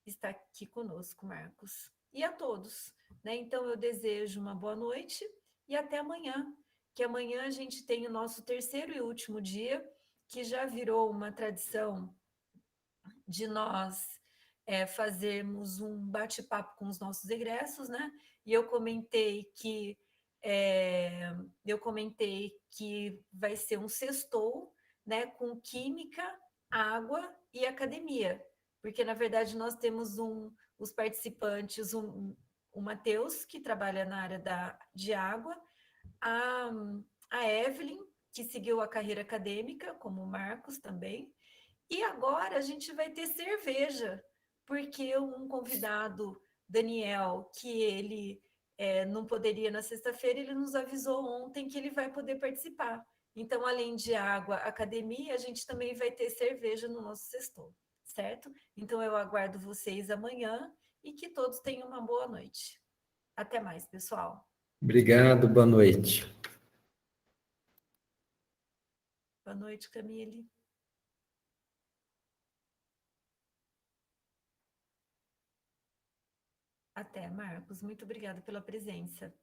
estar aqui conosco, Marcos. E a todos, né? Então, eu desejo uma boa noite e até amanhã, que amanhã a gente tem o nosso terceiro e último dia, que já virou uma tradição de nós fazermos um bate-papo com os nossos egressos, né? E eu comentei que vai ser um sextou, né? Com química, água e academia, porque na verdade nós temos os participantes, o Matheus, que trabalha na área de água, a, a Evelyn, que seguiu a carreira acadêmica, como o Marcos também, e agora a gente vai ter cerveja, porque um convidado, Daniel, que ele não poderia na sexta-feira, ele nos avisou ontem que ele vai poder participar. Então, além de água, academia, a gente também vai ter cerveja no nosso sextou, certo? Então, eu aguardo vocês amanhã e que todos tenham uma boa noite. Até mais, pessoal. Obrigado, boa noite. Boa noite, Camille. Até, Marcos. Muito obrigada pela presença.